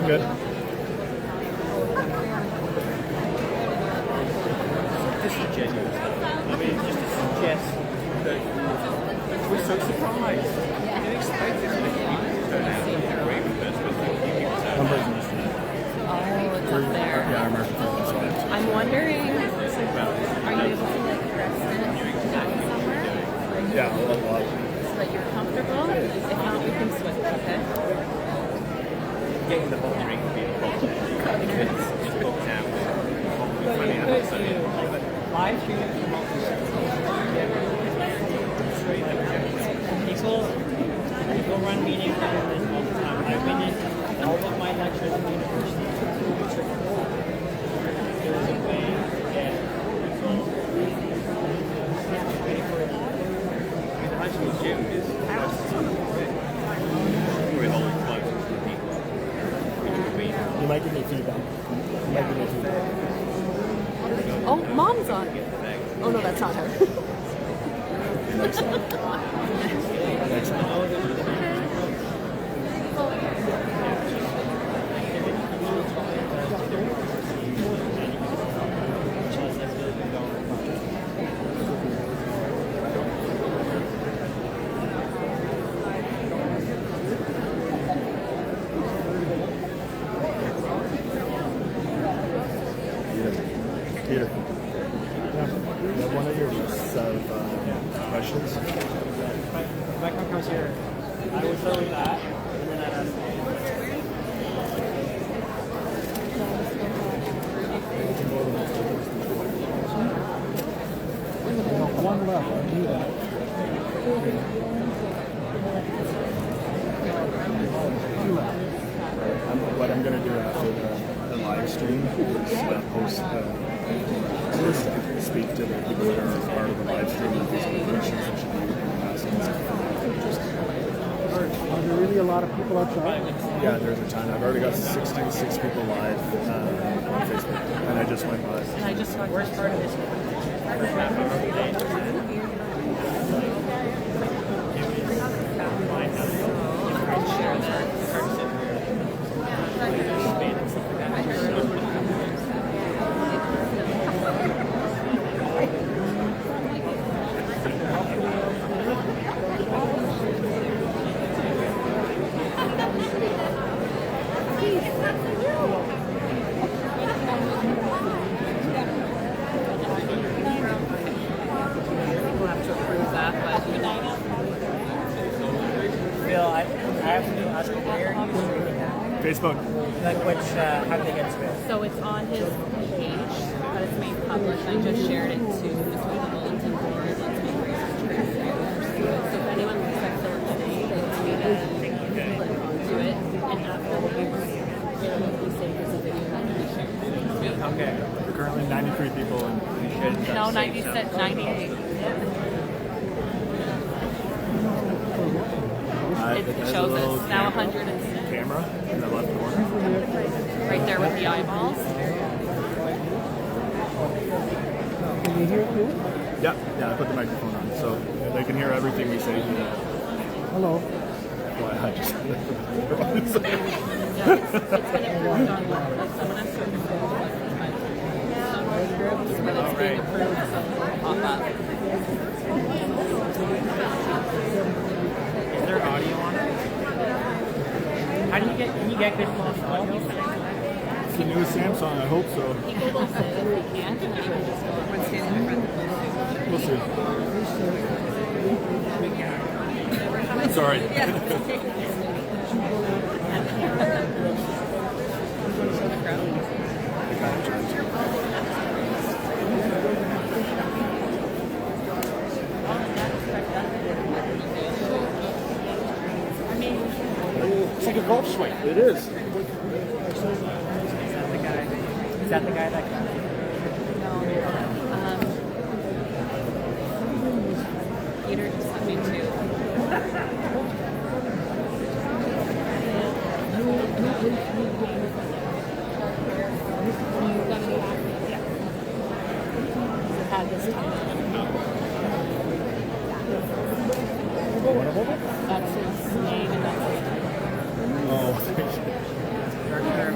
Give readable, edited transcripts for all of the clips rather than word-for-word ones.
Good. Just a genuine stuff. I mean, just to suggest that we're so surprised. We didn't expect this many people to turn out and agree with us, but you people turn out. Oh, it's up there. Yeah, our American football side. I'm wondering, are you able to like rest it down somewhere? Yeah, a lot. So that you're comfortable? If not, we can switch, okay? Getting the whole drink would be the problem. It's booked out. Funny enough, so live streaming from people run meetings like this all the time. I've been in all of my lectures in the university. There was a way to get people ready for it. I mean, the high school gym is with all the clothes for people. Which would be You might give me feedback. Oh, Mom's on. Oh no, that's not her. Next time. Peter, you have one of your lists of questions? Back when I was here, I would throw that, and then I'd ask One left. I knew that. What I'm going to do after the live stream is post just speak to the people that are part of the live stream and these questions that should be asking. Are there really a lot of people outside? Yeah, there's a ton. I've already got 66 people live on Facebook, and I just went by. And I just got worst part of this. share that. We'll have to approve that, but Phil, I have to ask you where you streaming that? Facebook. Like which, how did they get to it? so it's on his page, but it's made public. I just shared it to the bulletin board. It's made so if anyone looks like Phillip Hemens, they want me to click onto it, and after we save this video, that can be shared. Okay. Currently 93 people, and you should. No, 96, 98. It shows us now 106. Camera in the left corner. Right there with the eyeballs. Can you hear it too? Yeah, I put the microphone on, so they can hear everything we say. Hello. Well, I just. Yeah, it's been approved on like someone has to approve groups, but it's being approved, so it'll pop up. Is there audio on it? How do you get? Can you get good audio? It's the newest Samsung, I hope so. People will say if they can't, and then you can just go over and stand in front of the We'll see. Sorry. It's like a golf swing. It is. Is that the guy that? Peter just sent me two. Had this time. That's his name and that's his Oh, thank you.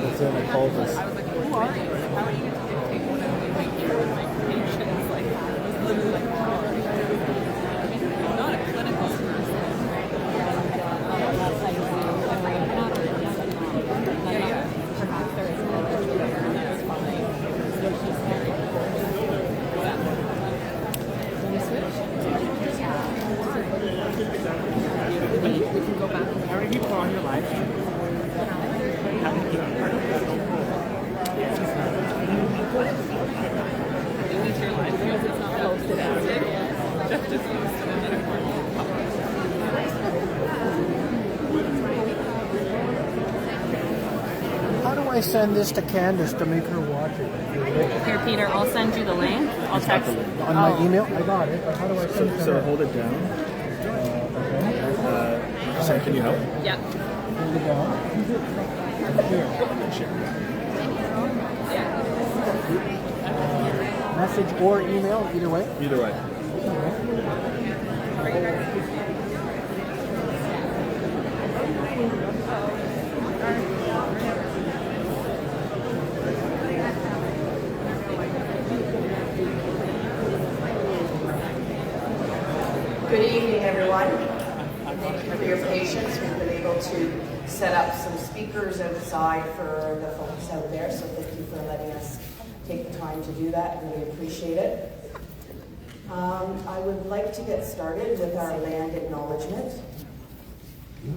So I called this. I was like, who are you? Like, how are you going to dictate what I'm doing here with my patients? Like, it was literally like, how are you? I'm not a clinical person. Perhaps there is no there, and that was fine. So she's very we can go back. How many people are on your live stream? How many people are on your live stream? Delete your live stream. It's not posted as it. Just use it and then it works. How do I send this to Candace to make her watch it? Here, Peter, I'll send you the link. I'll text you. On my email? I got it, but how do I send it to So her? hold it down. So can you help? Yeah. Hold it down. Here. Message or email, either way. Either way. Good evening, everyone. Thank you for your patience. We've been able to set up some speakers outside for the folks out there, so thank you for letting us take the time to do that. Really appreciate it. I would like to get started with our land acknowledgement.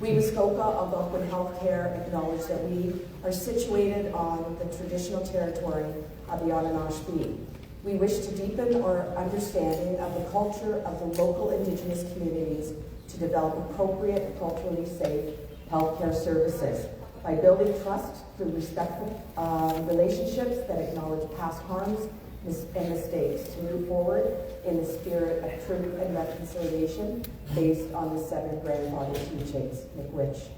We, Muskoka Algonquin Healthcare, acknowledge that we are situated on the traditional territory of the Ananashpi. We wish to deepen our understanding of the culture of the local Indigenous communities to develop appropriate, culturally safe healthcare services by building trust through respectful relationships that acknowledge past harms and mistakes to move forward in the spirit of truth and reconciliation based on the 7 grandfather teachings. McWitch.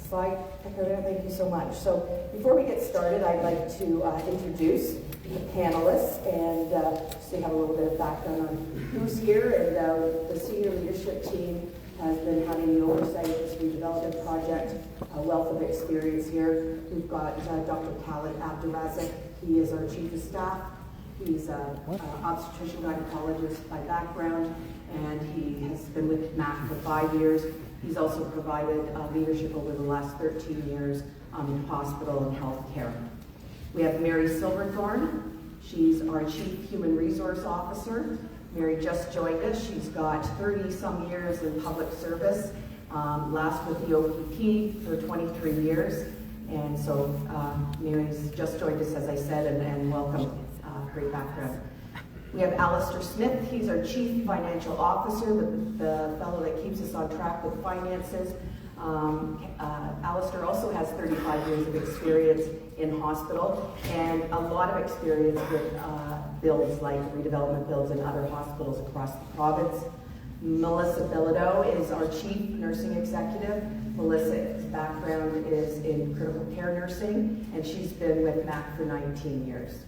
Slide, thank you so much. So before we get started, I'd like to introduce the panelists and so you have a little bit of background on who's here. And the senior leadership team has been having the oversight of this redevelopment project, a wealth of experience here. We've got Dr. Khaled Abdurazak. He is our chief of staff. He's an obstetrician gynecologist by background, and he has been with MAC for 5 years. He's also provided leadership over the last 13 years in hospital and healthcare. We have Mary Silverthorne. She's our Chief Human Resource Officer. Mary just joined us. She's got 30-some years in public service, last with the OPP for 23 years. And so Mary's just joined us, as I said, and welcome. Great background. We have Alistair Smith. He's our Chief Financial Officer, the fellow that keeps us on track with finances. Alistair also has 35 years of experience in hospital and a lot of experience with builds like redevelopment builds in other hospitals across the province. Melissa Bilodeau is our Chief Nursing Executive. Melissa's background is in critical care nursing, and she's been with MAC for 19 years.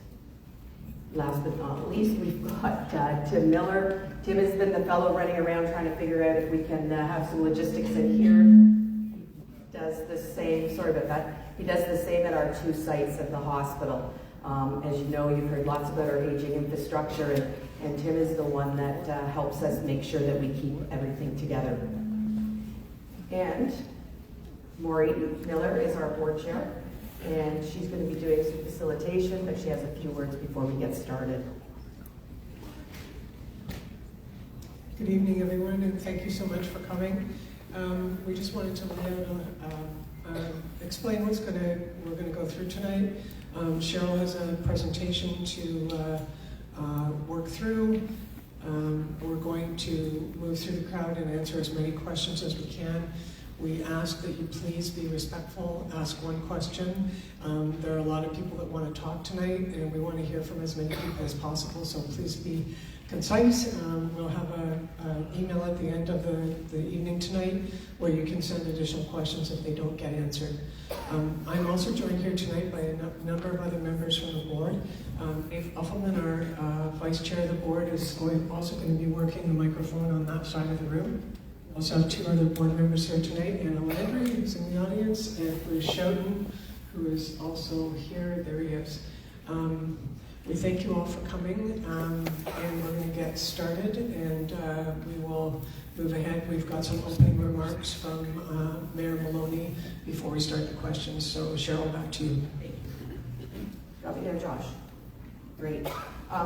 Last but not least, we've got Tim Miller. Tim has been the fellow running around trying to figure out if we can have some logistics in here. He does the same, sorry about that. He does the same at our 2 sites at the hospital. As you know, you've heard lots about our aging infrastructure, and Tim is the one that helps us make sure that we keep everything together. And Maureen Miller is our board chair. And she's going to be doing some facilitation, but she has a few words before we get started. Good evening, everyone, and thank you so much for coming. We just wanted to lay out explain we're going to go through tonight. Cheryl has a presentation to work through. We're going to move through the crowd and answer as many questions as we can. We ask that you please be respectful, ask one question. There are a lot of people that want to talk tonight, and we want to hear from as many people as possible, so please be concise. We'll have an email at the end of the evening tonight where you can send additional questions if they don't get answered. I'm also joined here tonight by a number of other members from the board. Dave Uffelman, our vice chair of the board, is also going to be working the microphone on that side of the room. Also have two other board members here tonight, Anna Landry, who's in the audience, and Bruce Schouten, who is also here. There he is. We thank you all for coming, and we're going to get started, and we will move ahead. We've got some opening remarks from Mayor Maloney before we start the questions. So Cheryl, back to you. Drop it there, Josh. Great.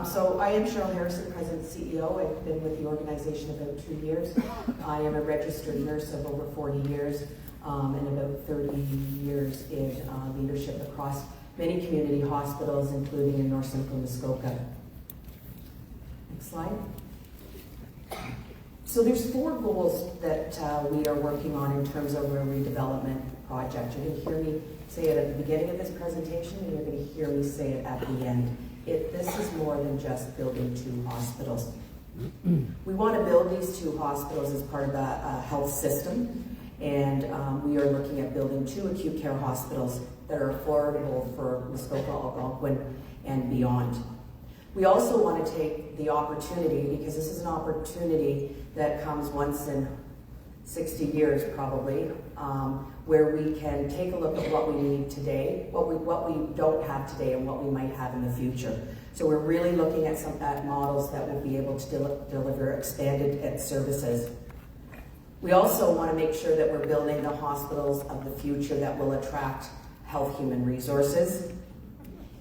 So I am Cheryl Harrison, President and CEO. I've been with the organization about 2 years. I am a registered nurse of over 40 years and about 30 years in leadership across many community hospitals, including in North Central Muskoka. Next slide. So there's 4 goals that we are working on in terms of our redevelopment project. You're going to hear me say it at the beginning of this presentation, and you're going to hear me say it at the end. This is more than just building 2 hospitals. We want to build these 2 hospitals as part of a health system, and we are looking at building 2 acute care hospitals that are affordable for Muskoka, Algonquin, and beyond. We also want to take the opportunity, because this is an opportunity that comes once in 60 years probably, where we can take a look at what we need today, what we don't have today, and what we might have in the future. So we're really looking at some models that will be able to deliver expanded services. We also want to make sure that we're building the hospitals of the future that will attract health human resources.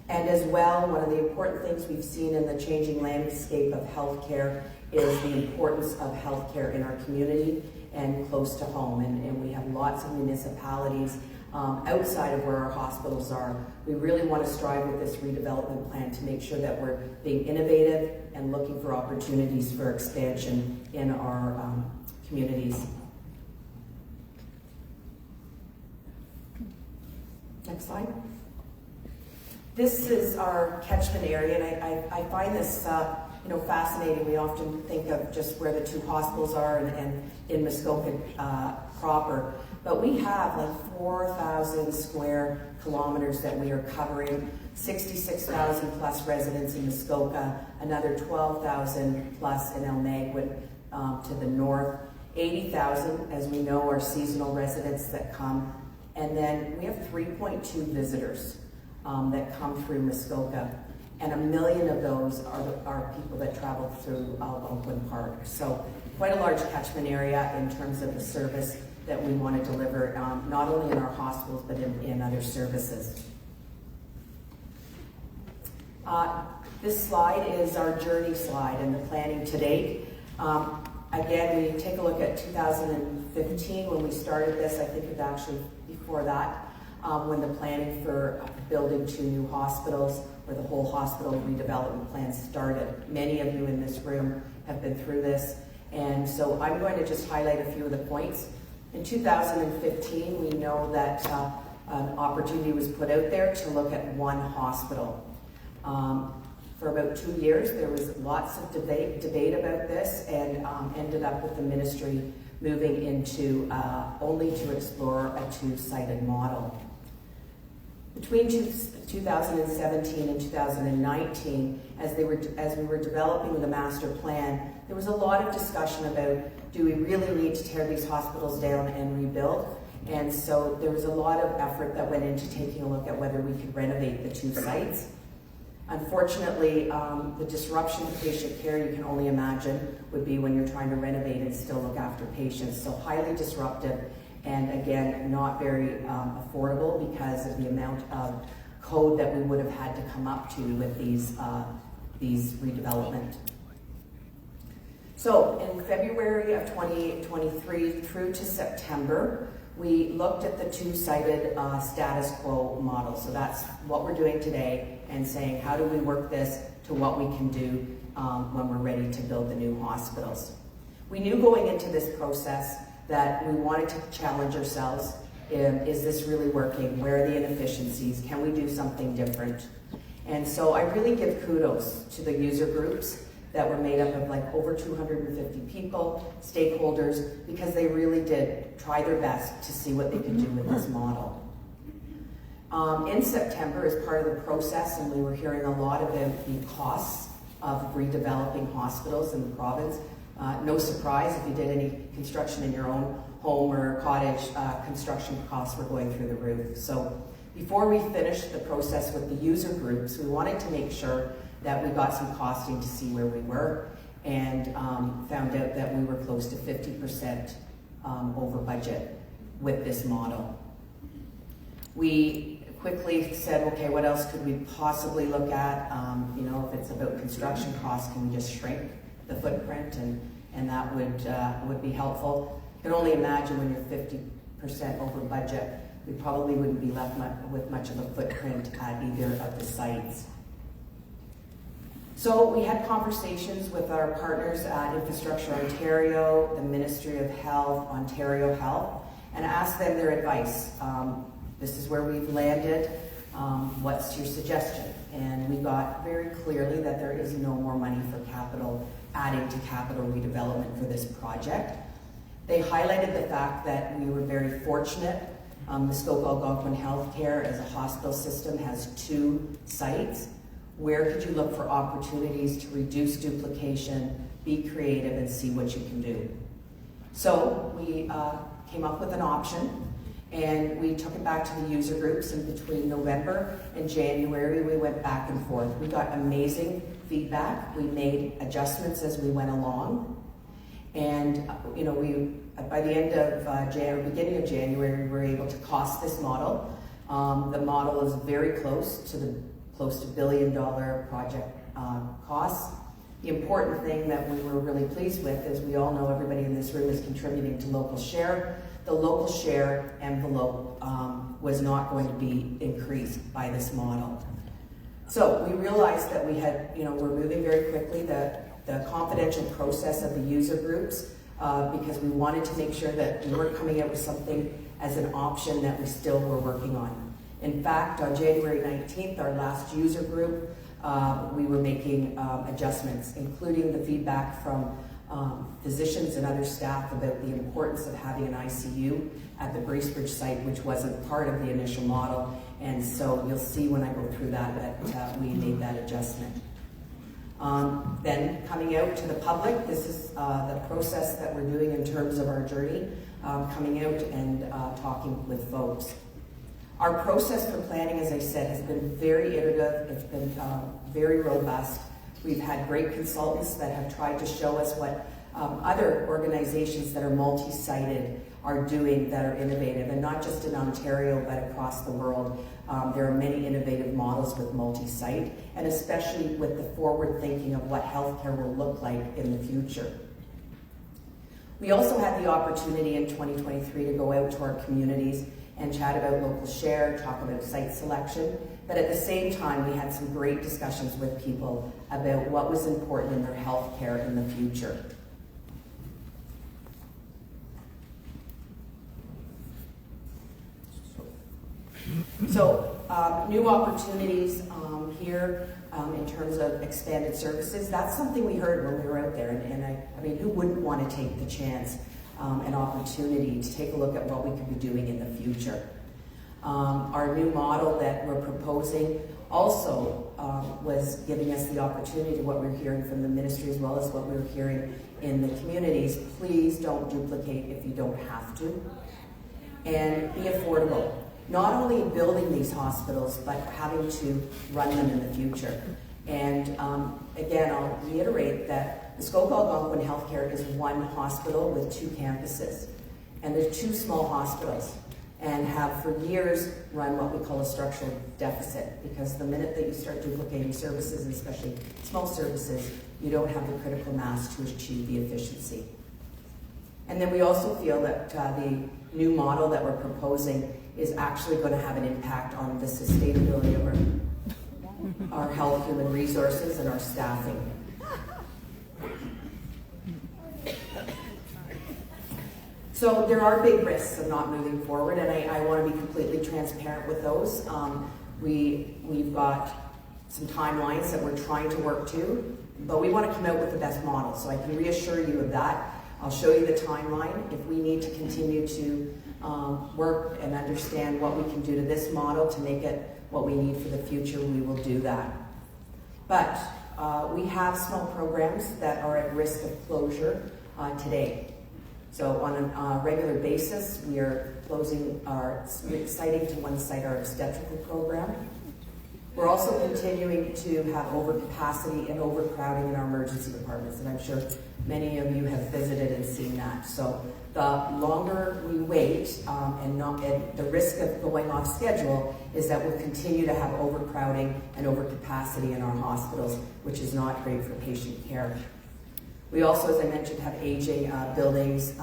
And as well, one of the important things we've seen in the changing landscape of healthcare is the importance of healthcare in our community and close to home. And we have lots of municipalities outside of where our hospitals are. We really want to strive with this redevelopment plan to make sure that we're being innovative and looking for opportunities for expansion in our communities. Next slide. This is our catchment area, and I find this fascinating. We often think of just where the 2 hospitals are and in Muskoka proper, but we have like 4,000 square kilometers that we are covering, 66,000 plus residents in Muskoka, another 12,000 plus in Elmagwood to the north, 80,000, as we know, are seasonal residents that come, and then we have 3.2 visitors that come through Muskoka, and 1 million of those are people that travel through Algonquin Park. So quite a large catchment area in terms of the service that we want to deliver, not only in our hospitals, but in other services. This slide is our journey slide and the planning to date. Again, we take a look at 2015 when we started this. I think it was actually before that, when the planning for building 2 new hospitals, or the whole hospital redevelopment plan started. Many of you in this room have been through this, and so I'm going to just highlight a few of the points. In 2015, we know that an opportunity was put out there to look at 1 hospital. For about 2 years, there was lots of debate about this, and ended up with the ministry moving into only to explore a 2-sited model. Between 2017 and 2019, as we were developing the master plan, there was a lot of discussion about, do we really need to tear these hospitals down and rebuild? And so there was a lot of effort that went into taking a look at whether we could renovate the 2 sites. Unfortunately, the disruption to patient care, you can only imagine, would be when you're trying to renovate and still look after patients. So highly disruptive, and again, not very affordable because of the amount of code that we would have had to come up to with these redevelopment. So in February of 2023 through to September, we looked at the 2-sided status quo model. So that's what we're doing today, and saying, how do we work this to what we can do when we're ready to build the new hospitals. We knew going into this process that we wanted to challenge ourselves. Is this really working? Where are the inefficiencies? Can we do something different? And so I really give kudos to the user groups that were made up of like over 250 people, stakeholders, because they really did try their best to see what they could do with this model. In September, as part of the process, and we were hearing a lot about the costs of redeveloping hospitals in the province, No surprise if you did any construction in your own home or cottage, construction costs were going through the roof. So before we finished the process with the user groups, we wanted to make sure that we got some costing to see where we were, and found out that we were close to 50% over budget with this model. We quickly said, okay, what else could we possibly look at? You know, if it's about construction costs, can we just shrink the footprint, and that would be helpful. You can only imagine when you're 50% over budget, we probably wouldn't be left with much of a footprint at either of the sites. So we had conversations with our partners at Infrastructure Ontario, the Ministry of Health, Ontario Health, and asked them their advice. This is where we've landed. What's your suggestion? And we got very clearly that there is no more money for capital, adding to capital redevelopment for this project. They highlighted the fact that we were very fortunate. The Stoke-Algonquin Healthcare as a hospital system has 2 sites. Where could you look for opportunities to reduce duplication, be creative, and see what you can do? So we came up with an option, and we took it back to the user groups, and between November and January, we went back and forth. We got amazing feedback. We made adjustments as we went along. And you know, by the end of beginning of January, we were able to cost this model. The model is very close to $1 billion project costs. The important thing that we were really pleased with is we all know everybody in this room is contributing to local share. The local share envelope was not going to be increased by this model. So we realized that we had, you know, we're moving very quickly, the confidential process of the user groups, because we wanted to make sure that we weren't coming out with something as an option that we still were working on. In fact, on January 19th, our last user group, we were making adjustments, including the feedback from physicians and other staff about the importance of having an ICU at the Bracebridge site, which wasn't part of the initial model. And so you'll see when I go through that we made that adjustment. Then coming out to the public, this is the process that we're doing in terms of our journey, coming out and talking with folks. Our process for planning, as I said, has been very iterative. It's been very robust. We've had great consultants that have tried to show us what other organizations that are multi-sited are doing that are innovative, and not just in Ontario, but across the world. There are many innovative models with multi-site, and especially with the forward thinking of what healthcare will look like in the future. We also had the opportunity in 2023 to go out to our communities and chat about local share, talk about site selection, but at the same time we had some great discussions with people about what was important in their healthcare in the future. So new opportunities here in terms of expanded services, that's something we heard when we were out there, and I mean, who wouldn't want to take the chance, an opportunity to take a look at what we could be doing in the future. Our new model that we're proposing also was giving us the opportunity, what we're hearing from the ministry as well as what we're hearing in the communities. Please don't duplicate if you don't have to, and be affordable. Not only building these hospitals, but having to run them in the future. And again, I'll reiterate that the Stoke-Algonquin Healthcare is one hospital with 2 campuses. And they're 2 small hospitals, and have for years run what we call a structural deficit, because the minute that you start duplicating services, and especially small services, you don't have the critical mass to achieve the efficiency. And then we also feel that the new model that we're proposing is actually going to have an impact on the sustainability of our health, human resources, and our staffing. So there are big risks of not moving forward, and I want to be completely transparent with those. We've got some timelines that we're trying to work to, but we want to come out with the best model, so I can reassure you of that. I'll show you the timeline. If we need to continue to work and understand what we can do to this model to make it what we need for the future, we will do that. But we have small programs that are at risk of closure today. So on a regular basis, we are closing citing to one site our obstetrical program. We're also continuing to have overcapacity and overcrowding in our emergency departments, and I'm sure many of you have visited and seen that. So the longer we wait and the risk of going off schedule is that we'll continue to have overcrowding and overcapacity in our hospitals, which is not great for patient care. We also, as I mentioned, have aging buildings.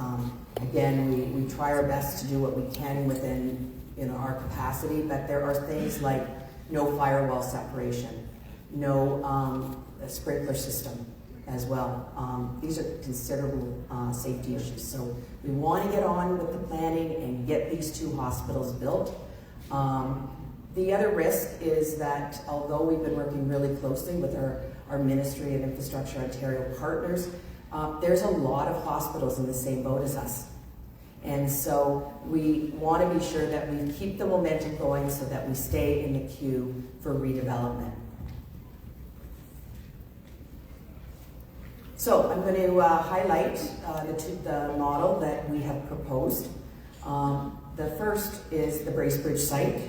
Again, we try our best to do what we can within our capacity, but there are things like no firewall separation, no sprinkler system as well. These are considerable safety issues. So we want to get on with the planning and get these two hospitals built. The other risk is that although we've been working really closely with our Ministry of Infrastructure Ontario partners, there's a lot of hospitals in the same boat as us. And so we want to be sure that we keep the momentum going so that we stay in the queue for redevelopment. So I'm going to highlight the model that we have proposed. The first is the Bracebridge site.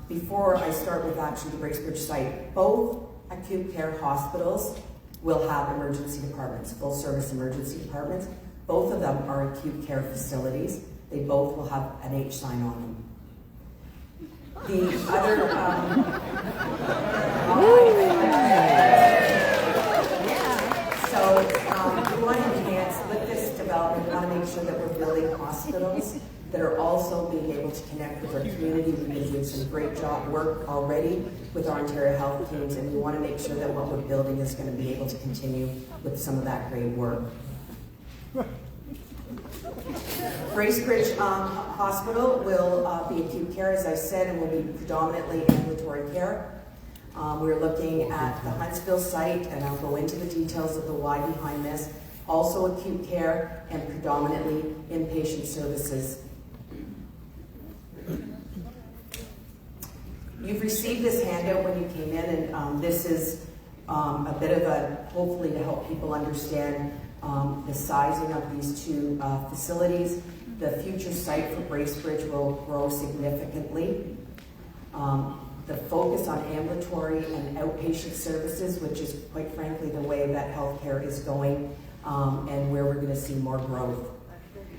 Before I start with actually the Bracebridge site, both acute care hospitals will have emergency departments, full service emergency departments. Both of them are acute care facilities. They both will have an H sign on them. The other, we want to enhance with this development. We want to make sure that we're building hospitals that are also being able to connect with our community. We've been doing some great work already with our Ontario Health teams, and we want to make sure that what we're building is going to be able to continue with some of that great work. Bracebridge Hospital will be acute care, as I said, and will be predominantly ambulatory care. We're looking at the Huntsville site, and I'll go into the details of the why behind this. Also acute care and predominantly inpatient services. You've received this handout when you came in, and this is a bit of hopefully to help people understand the sizing of these two facilities. The future site for Bracebridge will grow significantly. The focus on ambulatory and outpatient services, which is quite frankly the way that healthcare is going, and where we're going to see more growth.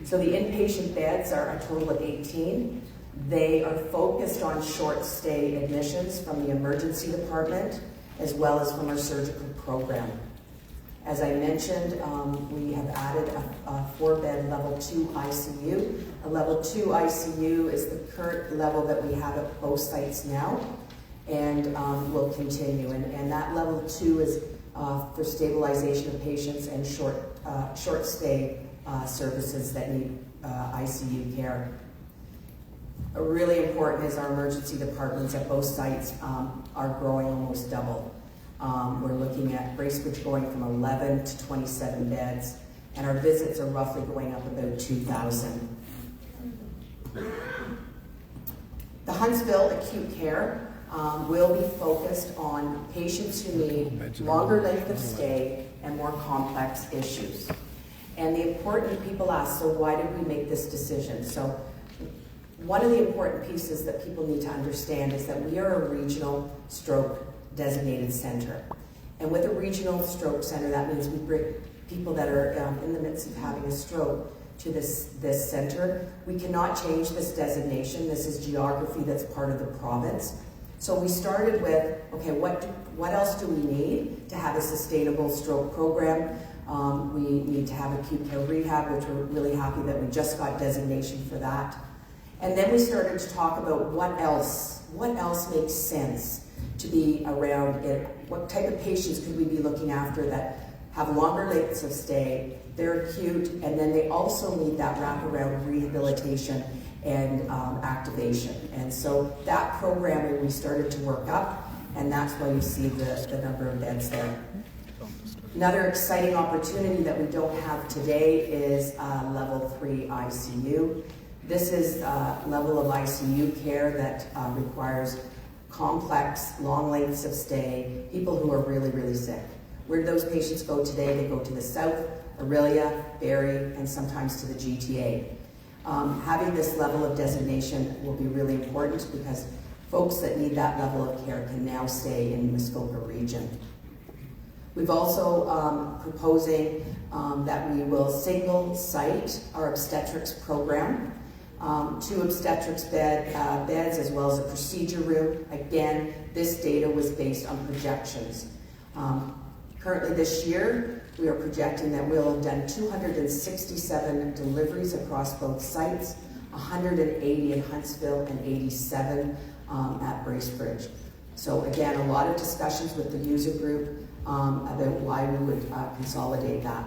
So the inpatient beds are a total of 18. They are focused on short stay admissions from the emergency department as well as from our surgical program. As I mentioned, we have added a 4-bed level 2 ICU. A level 2 ICU is the current level that we have at both sites now, and will continue. And that level 2 is for stabilization of patients and short stay services that need ICU care. Really important is our emergency departments at both sites are growing almost double. We're looking at Bracebridge going from 11 to 27 beds, and our visits are roughly going up about 2,000. The Huntsville acute care will be focused on patients who need longer length of stay and more complex issues. And the important people ask, so why did we make this decision? So one of the important pieces that people need to understand is that we are a regional stroke designated center. And with a regional stroke center, that means we bring people that are in the midst of having a stroke to this center. We cannot change this designation. This is geography that's part of the province. So we started with, okay, what else do we need to have a sustainable stroke program? We need to have acute care rehab, which we're really happy that we just got designation for that. And then we started to talk about what else makes sense to be around it. What type of patients could we be looking after that have longer lengths of stay, they're acute, and then they also need that wraparound rehabilitation and activation. And so that programming we started to work up, and that's why you see the number of beds there. Another exciting opportunity that we don't have today is level 3 ICU. This is a level of ICU care that requires complex, long lengths of stay, people who are really, really sick. Where do those patients go today? They go to the south, Orillia, Barrie, and sometimes to the GTA. Having this level of designation will be really important because folks that need that level of care can now stay in the Muskoka region. We've also proposing that we will single site our obstetrics program. 2 obstetrics beds as well as a procedure room. Again, this data was based on projections. Currently this year, we are projecting that we'll have done 267 deliveries across both sites, 180 in Huntsville and 87 at Bracebridge. So again, a lot of discussions with the user group about why we would consolidate that.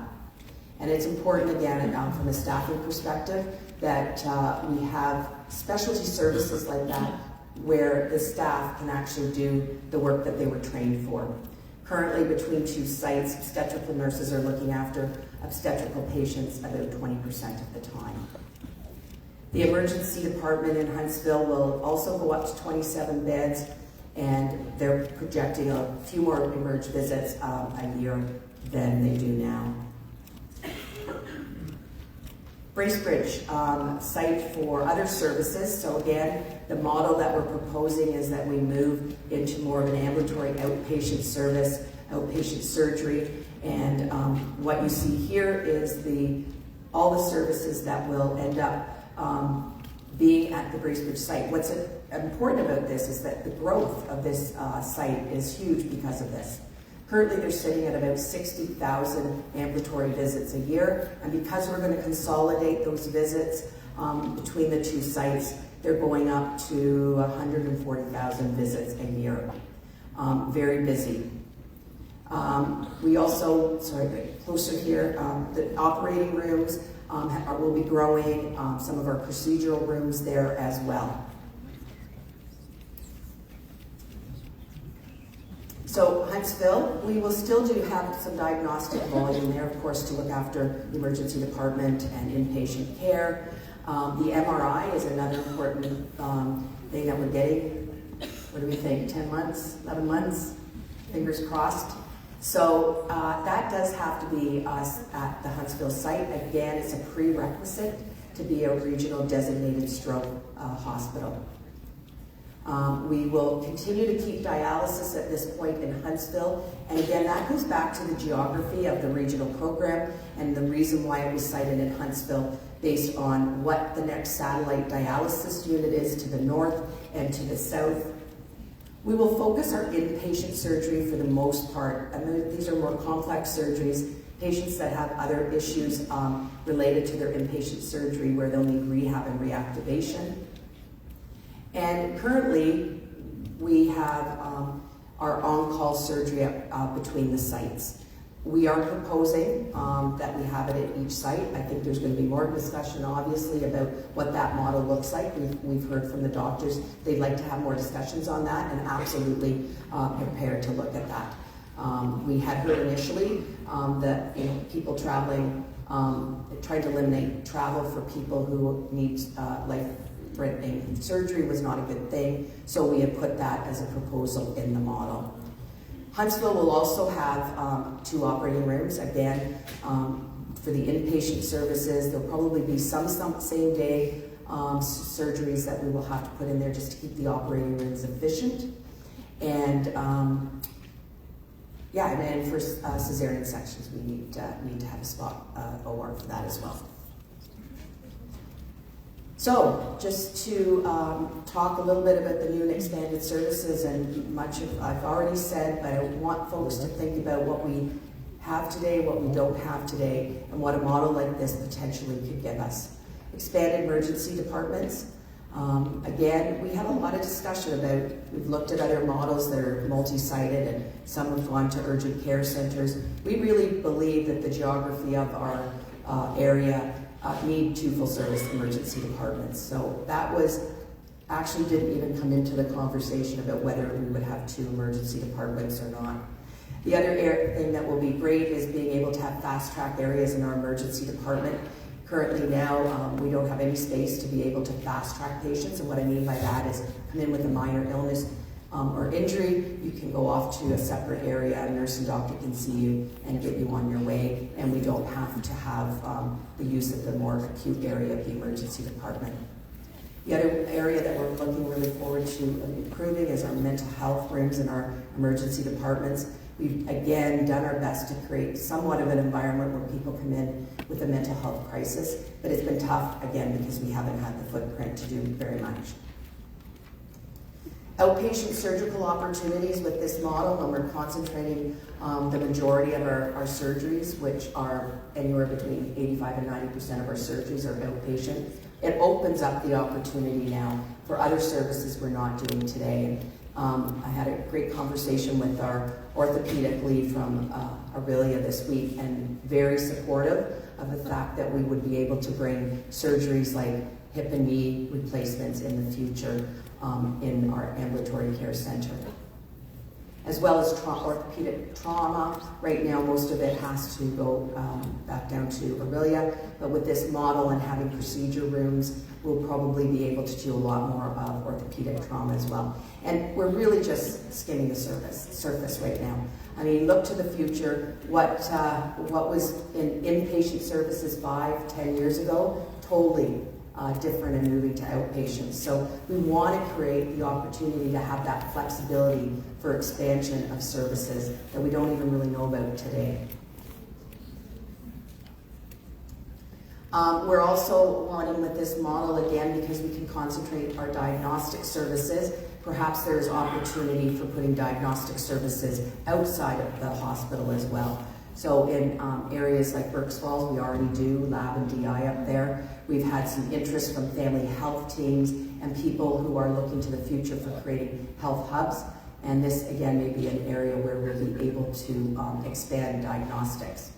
And it's important, again, from a staffing perspective, that we have specialty services like that where the staff can actually do the work that they were trained for. Currently, between 2 sites, obstetrical nurses are looking after obstetrical patients about 20% of the time. The emergency department in Huntsville will also go up to 27 beds, and they're projecting a few more emerge visits a year than they do now. Bracebridge, site for other services. So again, the model that we're proposing is that we move into more of an ambulatory outpatient service, outpatient surgery, and what you see here is all the services that will end up being at the Bracebridge site. What's important about this is that the growth of this site is huge because of this. Currently, they're sitting at about 60,000 ambulatory visits a year, and because we're going to consolidate those visits between the 2 sites, they're going up to 140,000 visits a year. Very busy. We also, closer here, the operating rooms will be growing, some of our procedural rooms there as well. So Huntsville, we will still have some diagnostic volume there, of course, to look after the emergency department and inpatient care. The MRI is another important thing that we're getting. What do we think, 10 months, 11 months? Fingers crossed. So that does have to be us at the Huntsville site. Again, it's a prerequisite to be a regional designated stroke hospital. We will continue to keep dialysis at this point in Huntsville, and again, that goes back to the geography of the regional program and the reason why it was cited in Huntsville based on what the next satellite dialysis unit is to the north and to the south. We will focus our inpatient surgery for the most part, and these are more complex surgeries, patients that have other issues related to their inpatient surgery where they'll need rehab and reactivation. And currently, we have our on-call surgery between the sites. We are proposing that we have it at each site. I think there's going to be more discussion, obviously, about what that model looks like. We've heard from the doctors. They'd like to have more discussions on that and absolutely prepared to look at that. We had heard initially that people traveling, trying to eliminate travel for people who need life-threatening surgery was not a good thing, so we have put that as a proposal in the model. Huntsville will also have 2 operating rooms. Again, for the inpatient services, there'll probably be some same-day surgeries that we will have to put in there just to keep the operating rooms efficient. And and for cesarean sections, we need to have a spot OR for that as well. So, just to talk a little bit about the new and expanded services, and much of I've already said, but I want folks to think about what we have today, what we don't have today, and what a model like this potentially could give us. Expanded emergency departments. Again, we have a lot of discussion about, we've looked at other models that are multi-sited, and some have gone to urgent care centers. We really believe that the geography of our area need 2 full-service emergency departments. So that actually didn't even come into the conversation about whether we would have 2 emergency departments or not. The other thing that will be great is being able to have fast-track areas in our emergency department. Currently now, we don't have any space to be able to fast-track patients, and what I mean by that is come in with a minor illness, or injury, you can go off to a separate area. A nurse and doctor can see you and get you on your way, and we don't have to have the use of the more acute area of the emergency department. The other area that we're looking really forward to improving is our mental health rooms in our emergency departments. We've, again, done our best to create somewhat of an environment where people come in with a mental health crisis, but it's been tough, again, because we haven't had the footprint to do very much. Outpatient surgical opportunities with this model, when we're concentrating the majority of our surgeries, which are anywhere between 85 and 90% of our surgeries are outpatient. It opens up the opportunity now for other services we're not doing today. I had a great conversation with our orthopedic lead from Aurelia this week, and very supportive of the fact that we would be able to bring surgeries like hip and knee replacements in the future in our ambulatory care center. As well as orthopedic trauma. Right now, most of it has to go back down to Aurelia, but with this model and having procedure rooms, we'll probably be able to do a lot more of orthopedic trauma as well. And we're really just skimming the surface right now. I mean, look to the future. What was in inpatient services 5-10 years ago, totally different and moving to outpatient. So we want to create the opportunity to have that flexibility for expansion of services that we don't even really know about today. We're also wanting with this model, again, because we can concentrate our diagnostic services, perhaps there's opportunity for putting diagnostic services outside of the hospital as well. So in areas like Berks Falls, we already do lab and DI up there. We've had some interest from family health teams and people who are looking to the future for creating health hubs. And this, again, may be an area where we'll be able to expand diagnostics.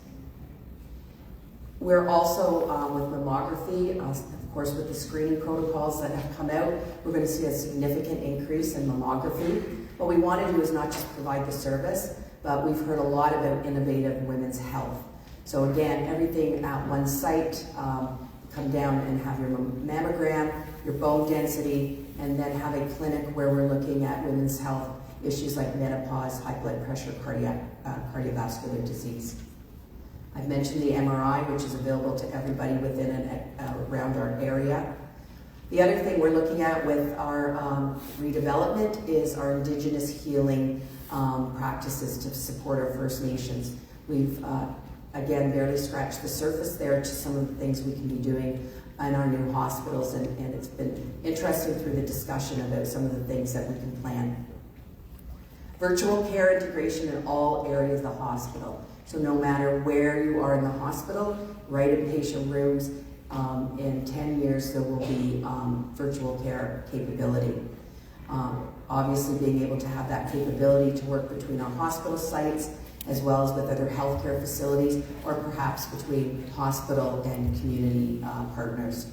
We're also, with mammography, of course, with the screening protocols that have come out, we're going to see a significant increase in mammography. What we want to do is not just provide the service, but we've heard a lot about innovative women's health. So again, everything at one site, come down and have your mammogram, your bone density, and then have a clinic where we're looking at women's health issues like menopause, high blood pressure, cardiovascular disease. I've mentioned the MRI, which is available to everybody within and around our area. The other thing we're looking at with our redevelopment is our Indigenous healing practices to support our First Nations. We've, again, barely scratched the surface there to some of the things we can be doing in our new hospitals, and it's been interesting through the discussion about some of the things that we can plan. Virtual care integration in all areas of the hospital. So no matter where you are in the hospital, right in patient rooms, in 10 years there will be virtual care capability. Obviously being able to have that capability to work between our hospital sites as well as with other healthcare facilities, or perhaps between hospital and community partners.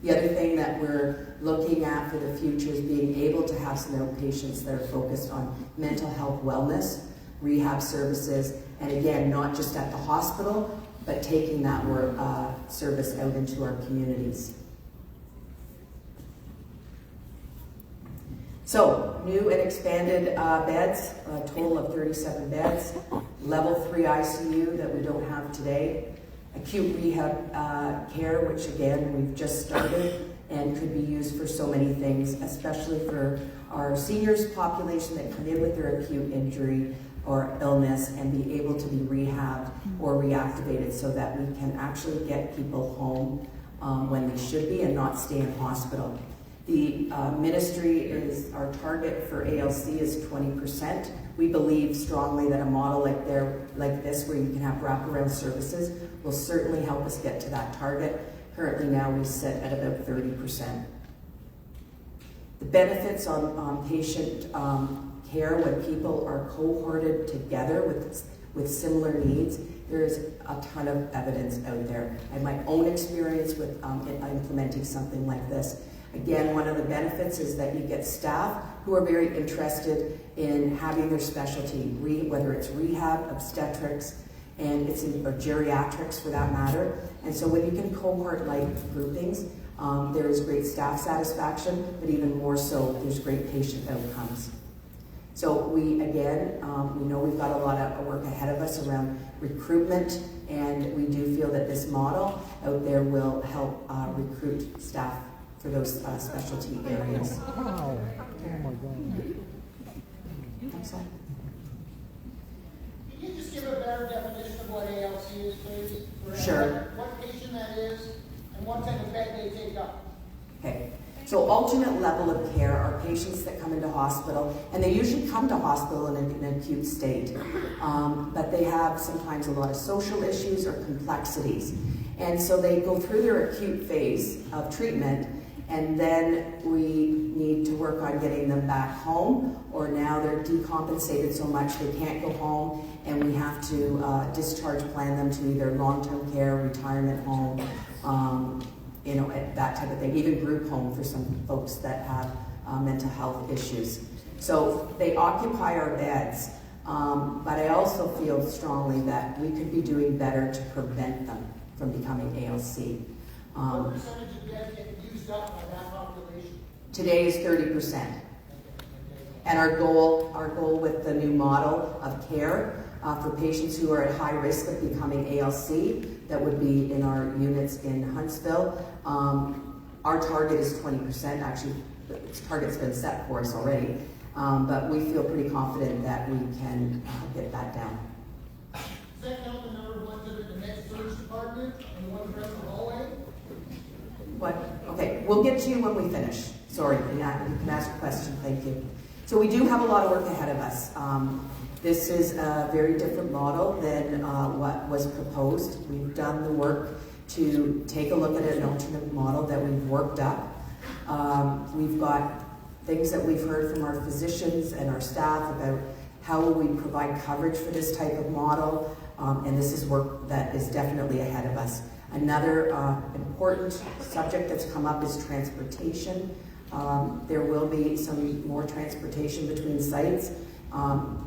The other thing that we're looking at for the future is being able to have some outpatients that are focused on mental health wellness, rehab services, and again, not just at the hospital, but taking that service out into our communities. So, new and expanded beds, a total of 37 beds, level 3 ICU that we don't have today, acute rehab care, which again, we've just started and could be used for so many things, especially for our seniors population that come in with their acute injury or illness and be able to be rehabbed or reactivated so that we can actually get people home when they should be and not stay in hospital. The ministry is, our target for ALC is 20%. We believe strongly that a model like this where you can have wraparound services will certainly help us get to that target. Currently now we sit at about 30%. The benefits on patient care when people are cohorted together with similar needs, there is a ton of evidence out there. I have my own experience with implementing something like this. Again, one of the benefits is that you get staff who are very interested in having their specialty, whether it's rehab, obstetrics, and or geriatrics for that matter. And so when you can cohort like groupings, There is great staff satisfaction, but even more so, there's great patient outcomes. So we, again, we know we've got a lot of work ahead of us around recruitment, and we do feel that this model out there will help recruit staff for those specialty areas. Wow. Oh my God. Next slide. Can you just give a better definition of what ALC is, please? Sure. What patient that is, and what type of bed they take up? Okay. So alternate level of care are patients that come into hospital, and they usually come to hospital in an acute state, but they have sometimes a lot of social issues or complexities. And so they go through their acute phase of treatment, and then we need to work on getting them back home, or now they're decompensated so much they can't go home, and we have to discharge plan them to either long-term care, retirement home, that type of thing, even group home for some folks that have mental health issues. So they occupy our beds, but I also feel strongly that we could be doing better to prevent them from becoming ALC. What percentage of beds get used up by that population? Today is 30%. And our goal with the new model of care for patients who are at high risk of becoming ALC, that would be in our units in Huntsville. Our target is 20%. Actually, the target's been set for us already, but we feel pretty confident that we can get that down. Does that count the number of ones that are in the med surg department and the ones around the hallway? What? Okay, we'll get to you when we finish. Sorry, you can ask a question. Thank you. So we do have a lot of work ahead of us. This is a very different model than what was proposed. We've done the work to take a look at an alternate model that we've worked up. We've got things that we've heard from our physicians and our staff about how will we provide coverage for this type of model, and this is work that is definitely ahead of us. Another important subject that's come up is transportation. There will be some more transportation between sites,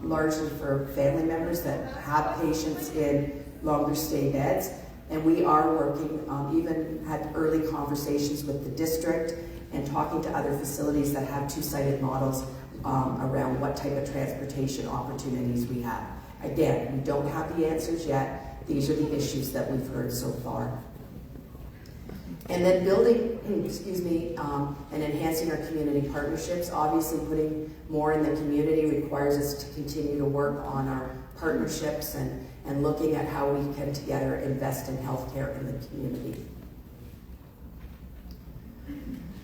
largely for family members that have patients in longer stay beds. And we are working, even had early conversations with the district and talking to other facilities that have two-sided models around what type of transportation opportunities we have. Again, we don't have the answers yet. These are the issues that we've heard so far. And then building, and enhancing our community partnerships. Obviously, putting more in the community requires us to continue to work on our partnerships and looking at how we can together invest in healthcare in the community.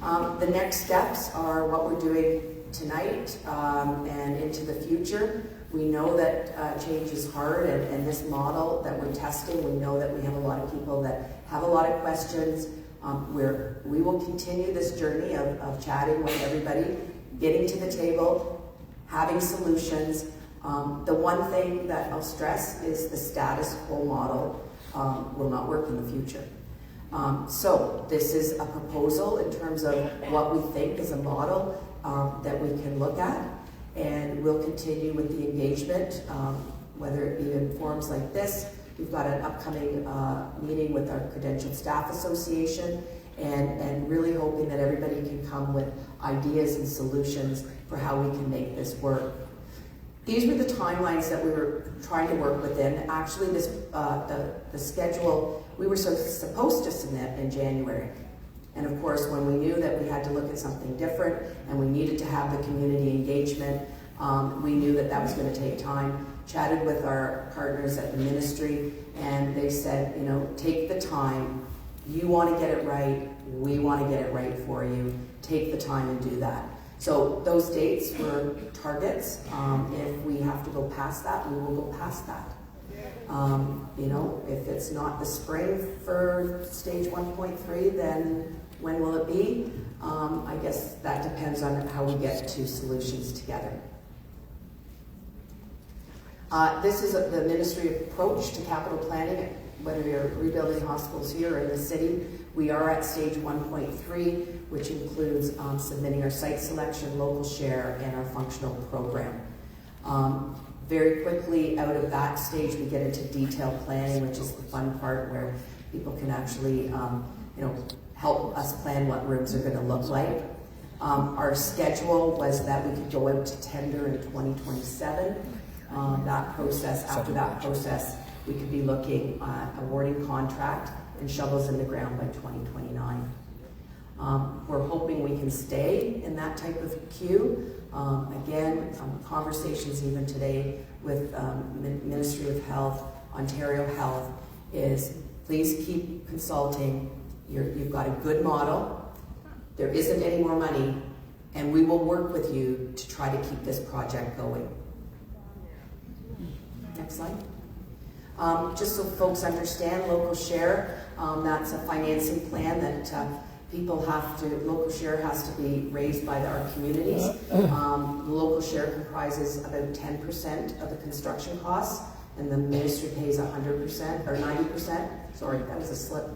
The next steps are what we're doing tonight and into the future. We know that change is hard, and this model that we're testing, we know that we have a lot of people that have a lot of questions. We will continue this journey of chatting with everybody, getting to the table, having solutions. The one thing that I'll stress is the status quo model will not work in the future. So this is a proposal in terms of what we think is a model that we can look at, and we'll continue with the engagement, whether it be in forums like this. We've got an upcoming meeting with our Credentialed Staff Association, and really hoping that everybody can come with ideas and solutions for how we can make this work. These were the timelines that we were trying to work within. Actually, the schedule, we were supposed to submit in January. And of course, when we knew that we had to look at something different and we needed to have the community engagement, we knew that that was going to take time. Chatted with our partners at the ministry, and they said, take the time. You want to get it right. We want to get it right for you. Take the time and do that. So those dates were targets. If we have to go past that, we will go past that. If it's not the spring for stage 1.3, then when will it be? I guess that depends on how we get to solutions together. This is the ministry approach to capital planning, whether you're rebuilding hospitals here or in the city. We are at stage 1.3, which includes submitting our site selection, local share, and our functional program. Very quickly out of that stage, we get into detailed planning, which is the fun part where people can actually, help us plan what rooms are going to look like. Our schedule was that we could go out to tender in 2027. After that process, we could be looking at awarding contract and shovels in the ground by 2029. We're hoping we can stay in that type of queue. Again, conversations even today with Ministry of Health, Ontario Health, is please keep consulting. You've got a good model. There isn't any more money, and we will work with you to try to keep this project going. Next slide. Just so folks understand, local share, that's a financing plan that local share has to be raised by our communities. The local share comprises about 10% of the construction costs, and the ministry pays 100% or 90%. Sorry, that was a slip.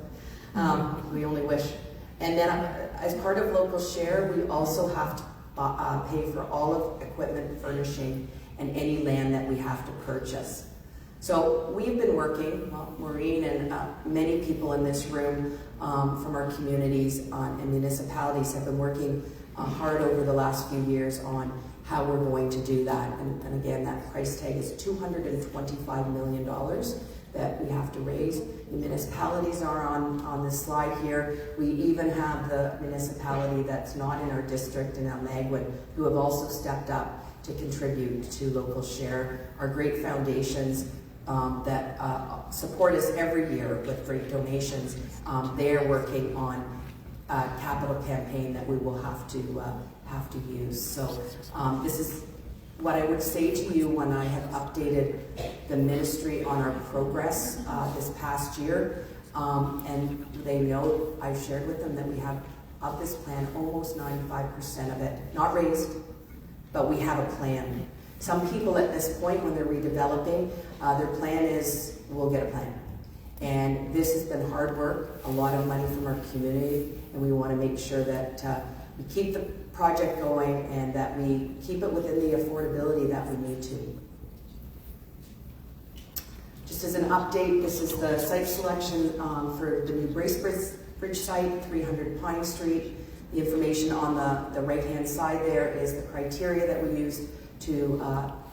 We only wish. And then as part of local share, we also have to pay for all of equipment, furnishing, and any land that we have to purchase. So we've been working, Maureen and many people in this room from our communities and municipalities have been working hard over the last few years on how we're going to do that. And again, that price tag is $225 million that we have to raise. The municipalities are on this slide here. We even have the municipality that's not in our district in Almagwood who have also stepped up to contribute to local share. Our great foundations that support us every year with great donations, they're working on a capital campaign that we will have to use. So this is what I would say to you when I have updated the ministry on our progress this past year. And they know, I've shared with them that we have, of this plan, almost 95% of it, not raised, but we have a plan. Some people at this point, when they're redeveloping, their plan is, we'll get a plan. And this has been hard work, a lot of money from our community, and we want to make sure that we keep the project going and that we keep it within the affordability that we need to. Just as an update, this is the site selection for the new Bracebridge site, 300 Pine Street. The information on the right-hand side there is the criteria that we used to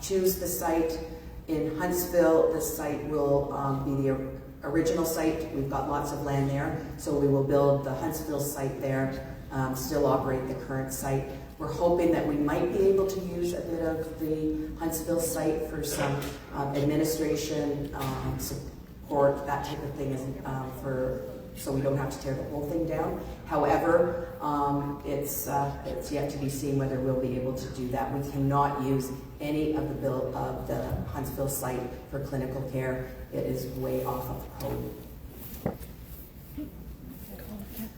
choose the site. In Huntsville, the site will be the original site. We've got lots of land there, so we will build the Huntsville site there, still operate the current site. We're hoping that we might be able to use a bit of the Huntsville site for some administration, support, that type of thing, so we don't have to tear the whole thing down. However, it's yet to be seen whether we'll be able to do that. We cannot use any of the Huntsville site for clinical care. It is way off of code.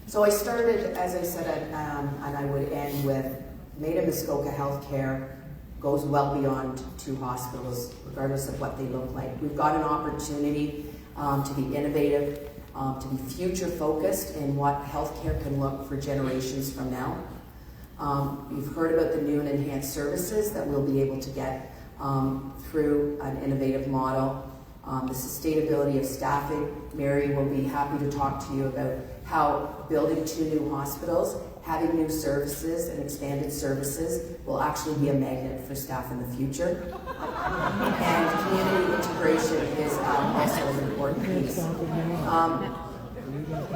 So I started, as I said, and I would end with, Made in Muskoka Healthcare goes well beyond 2 hospitals, regardless of what they look like. We've got an opportunity to be innovative, to be future focused in what healthcare can look for generations from now. You've heard about the new and enhanced services that we'll be able to get through an innovative model. The sustainability of staffing. Mary will be happy to talk to you about how building 2 new hospitals, having new services and expanded services will actually be a magnet for staff in the future. And community integration is also an important piece.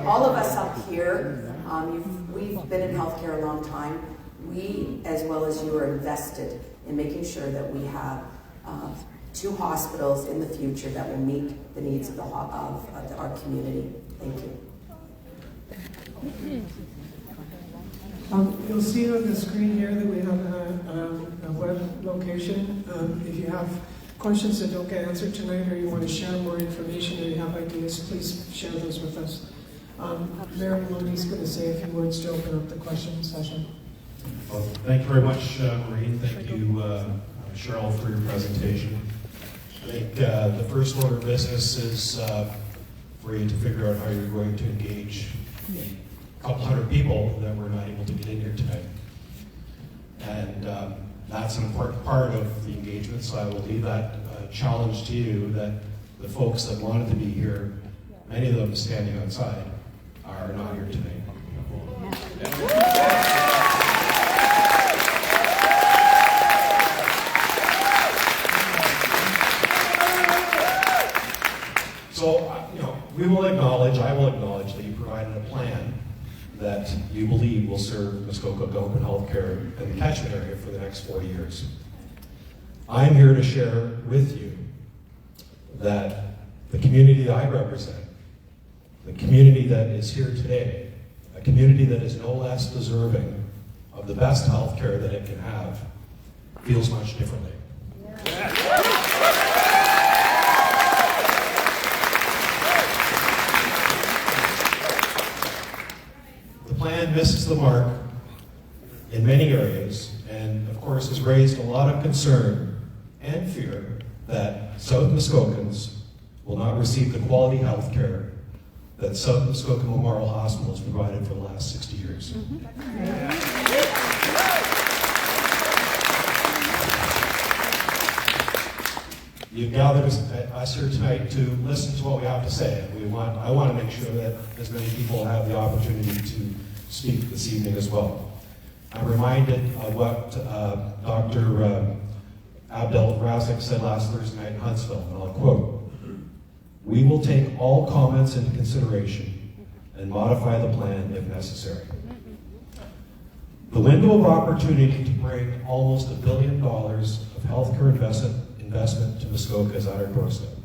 All of us up here, we've been in healthcare a long time. We, as well as you, are invested in making sure that we have 2 hospitals in the future that will meet the needs of our community. Thank you. You'll see on the screen here that we have a web location. If you have questions that don't get answered tonight, or you want to share more information, or you have ideas, please share those with us. Mary Loney's going to say a few words to open up the question session. Well, thank you very much, Maureen. Thank you, Cheryl, for your presentation. I think the first order of business is for you to figure out how you're going to engage a couple hundred people that were not able to get in here tonight. And that's an important part of the engagement, so I will leave that challenge to you, that the folks that wanted to be here, many of them standing outside, are not here tonight. So, I will acknowledge that you provided a plan that you believe will serve Muskoka Algonquin Healthcare and the catchment area for the next 40 years. I'm here to share with you that the community that I represent, the community that is here today, a community that is no less deserving of the best healthcare that it can have, feels much differently. The plan misses the mark in many areas, and of course has raised a lot of concern and fear that South Muskokans will not receive the quality health care that South Muskoka Memorial Hospital has provided for the last 60 years. You've gathered us here tonight to listen to what we have to say. I want to make sure that as many people have the opportunity to speak this evening as well. I'm reminded of what Dr. Abdel Razik said last Thursday night in Huntsville, and I'll quote, "We will take all comments into consideration and modify the plan if necessary." The window of opportunity to bring almost $1 billion of healthcare investment to Muskoka is at our doorstep.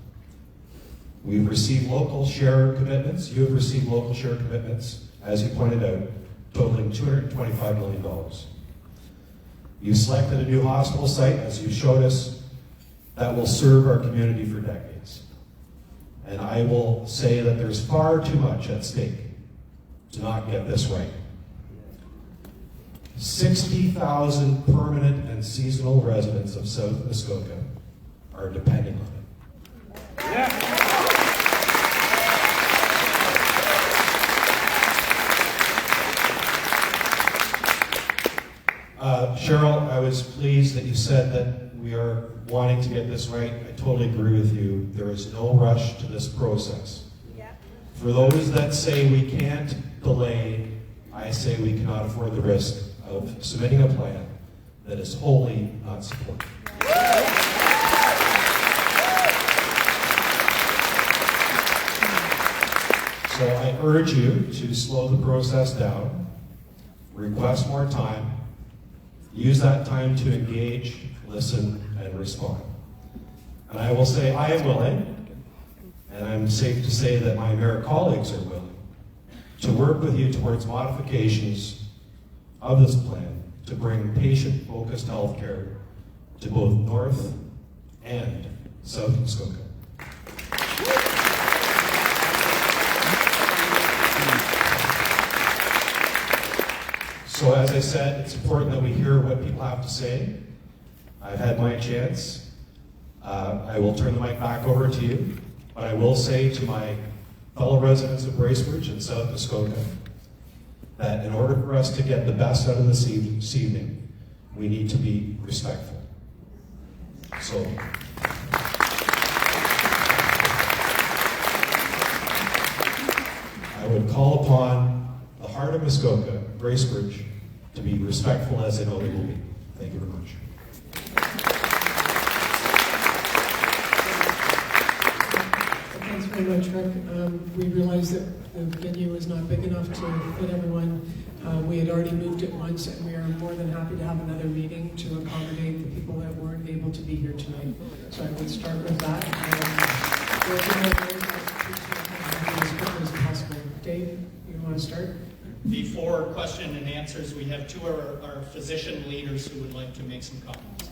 We've received local share commitments. You have received local share commitments, as you pointed out, totaling $225 million. You've selected a new hospital site, as you showed us, that will serve our community for decades. And I will say that there's far too much at stake to not get this right. 60,000 permanent and seasonal residents of South Muskoka are depending on it. Cheryl, I was pleased that you said that we are wanting to get this right. I totally agree with you. There is no rush to this process. For those that say we can't delay, I say we cannot afford the risk of submitting a plan that is wholly not supported. So I urge you to slow the process down, request more time, use that time to engage, listen, and respond. And I will say I am willing, and I'm safe to say that my mayor colleagues are willing, to work with you towards modifications of this plan to bring patient-focused healthcare to both North and South Muskoka. So as I said, it's important that we hear what people have to say. I've had my chance. I will turn the mic back over to you, but I will say to my fellow residents of Bracebridge and South Muskoka that in order for us to get the best out of this evening, we need to be respectful. So, I would call upon the heart of Muskoka, Bracebridge, to be respectful as I know they will be. Thank you very much. Thanks very much, Rick. We realized that the venue is not big enough to fit everyone. We had already moved it once, and we are more than happy to have another meeting to accommodate the people that weren't able to be here tonight. So I would start with that. As quickly as possible. Dave, you want to start? Before question and answers, we have two of our physician leaders who would like to make some comments.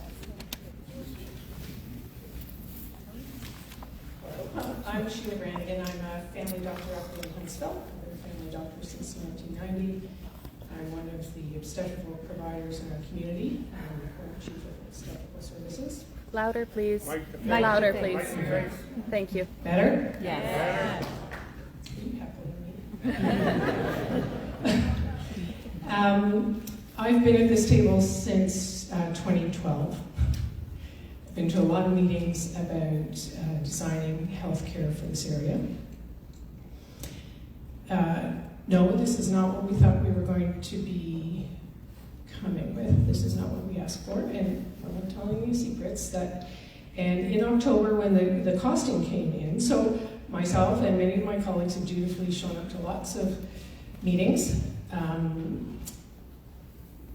I'm Sheila Brannigan. I'm a family doctor up in Huntsville. I've been a family doctor since 1990. I'm one of the obstetrical providers in our community. I'm the current chief of obstetrical services. Louder, please. Louder, please. Thank you. Better? Yes. I've been at this table since 2012. I've been to a lot of meetings about designing healthcare for this area. No, this is not what we thought we were going to be coming with. This is not what we asked for, and I'm not telling you secrets. And in October, when the costing came in, so myself and many of my colleagues have dutifully shown up to lots of meetings.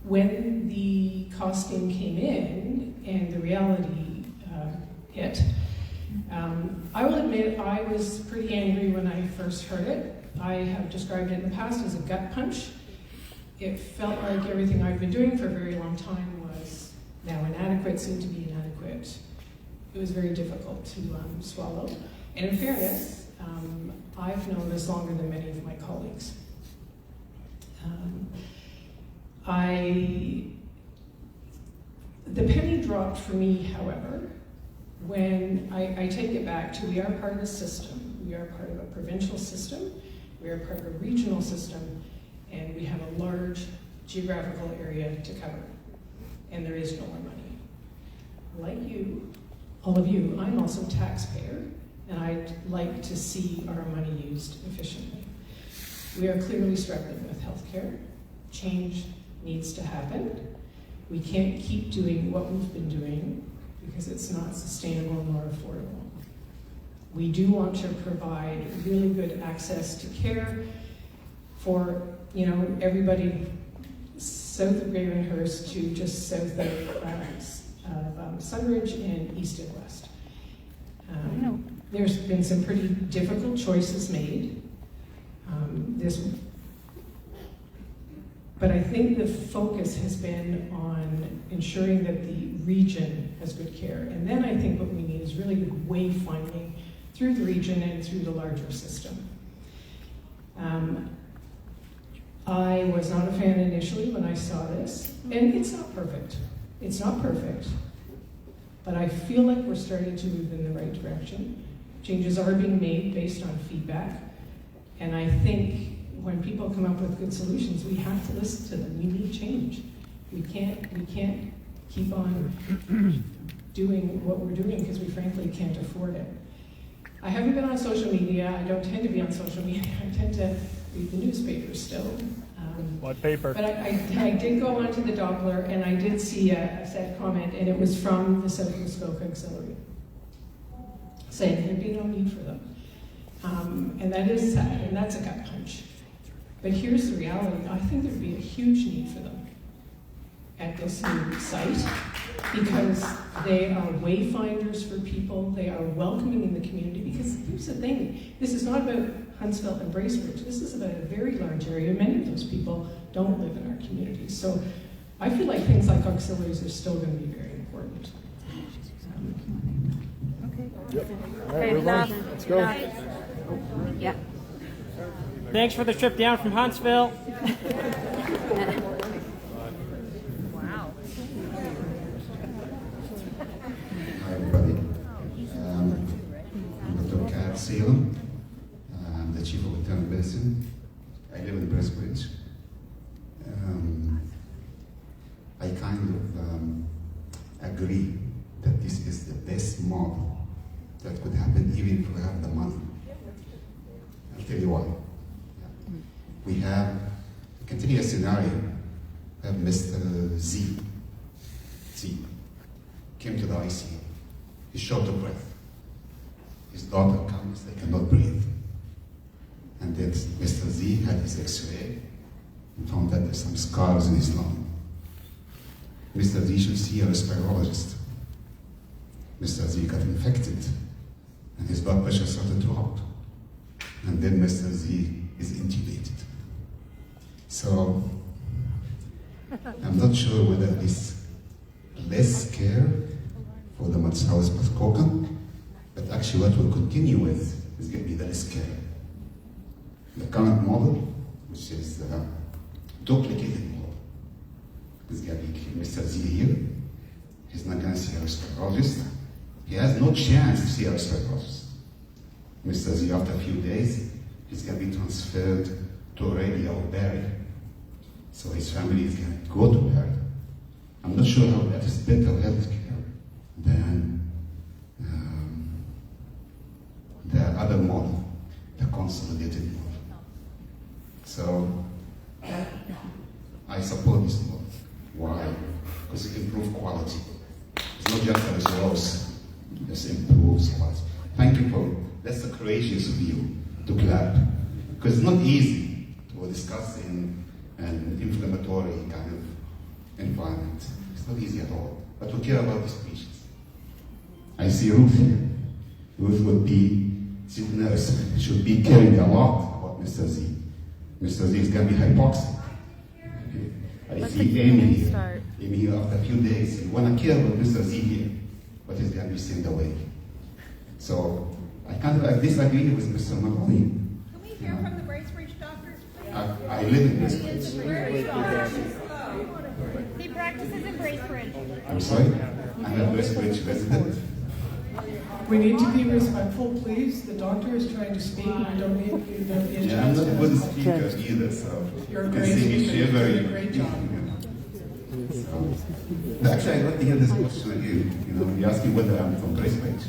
When the costing came in and the reality hit, I will admit I was pretty angry when I first heard it. I have described it in the past as a gut punch. It felt like everything I've been doing for a very long time was now inadequate, seemed to be inadequate. It was very difficult to swallow. And in fairness, I've known this longer than many of my colleagues. The penny dropped for me, however, when I take it back to we are part of a system. We are part of a provincial system. We are part of a regional system. And we have a large geographical area to cover. And there is no more money. Like you, all of you, I'm also a taxpayer, and I'd like to see our money used efficiently. We are clearly struggling with healthcare. Change needs to happen. We can't keep doing what we've been doing because it's not sustainable nor affordable. We do want to provide really good access to care for, everybody south of Gravenhurst to just south of Sunridge and east and west. There's been some pretty difficult choices made. But I think the focus has been on ensuring that the region has good care. And then I think what we need is really good wayfinding through the region and through the larger system. I was not a fan initially when I saw this, and it's not perfect. It's not perfect, but I feel like we're starting to move in the right direction. Changes are being made based on feedback, and I think when people come up with good solutions, we have to listen to them. We need change. We can't keep on doing what we're doing because we frankly can't afford it. I haven't been on social media. I don't tend to be on social media. I tend to read the newspapers still. What paper? But I did go onto the Doppler and I did see a sad comment, and it was from the South Muskoka Auxiliary, saying there'd be no need for them. And that is sad, and that's a gut punch. But here's the reality. I think there'd be a huge need for them at this new site because they are wayfinders for people. They are welcoming in the community because here's the thing. This is not about Huntsville and Bracebridge. This is about a very large area. Many of those people don't live in our communities. So I feel like things like auxiliaries are still going to be very important. Yep. All right, move on. Let's go. Yeah. Thanks for the trip down from Huntsville. Wow. Hi everybody. I'm Dr. Kat Salem. I'm the Chief of Internal Medicine. I live in Bracebridge. I kind of agree that this is the best model that could happen even if we have the money. I'll tell you why. We have a continuous scenario. We have Mr. Z came to the ICU. He's short of breath. His daughter comes, they cannot breathe. And then Mr. Z had his X-ray and found that there's some scars in his lung. Mr. Z should see a respirologist. Mr. Z got infected and his blood pressure started to drop. And then Mr. Z is intubated. So, I'm not sure whether it's less care for the South Muskoka, but actually what we'll continue with is going to be the less care. The current model, which is a duplicated model, is going to be Mr. Z here. He's not going to see a respirologist. He has no chance to see a respirologist. Mr. Z, after a few days, he's going to be transferred to Aurelia or Barrie. So his family is going to go to Barrie. I'm not sure how that is better health care than the other model, the consolidated model. So improve quality. It's not just a resource, it improves quality. Thank you for, that's the courageous of you to clap. Because it's not easy to discuss in an inflammatory kind of environment. It's not easy at all. But we care about these patients. I see Ruth here. Ruth would be, she's a nurse, should be caring a lot about Mr. Z. Mr. Z is going to be hypoxic. Okay. I see Amy here. Amy here after a few days. You want to care about Mr. Z here, but he's going to be sent away. So I can't disagree with Mr. Maloney. Can we hear from the Bracebridge doctors? I live in Bracebridge. He practices in Bracebridge. I'm sorry? I'm a Bracebridge resident. We need to be respectful, please. The doctor is trying to speak, and we don't need the Yeah, I'm not a good speaker either, so You're a you can great see me speaker. You're shivering. doing a great job. So, actually, I'd like to hear this question again. You know, you're asking whether I'm from Bracebridge.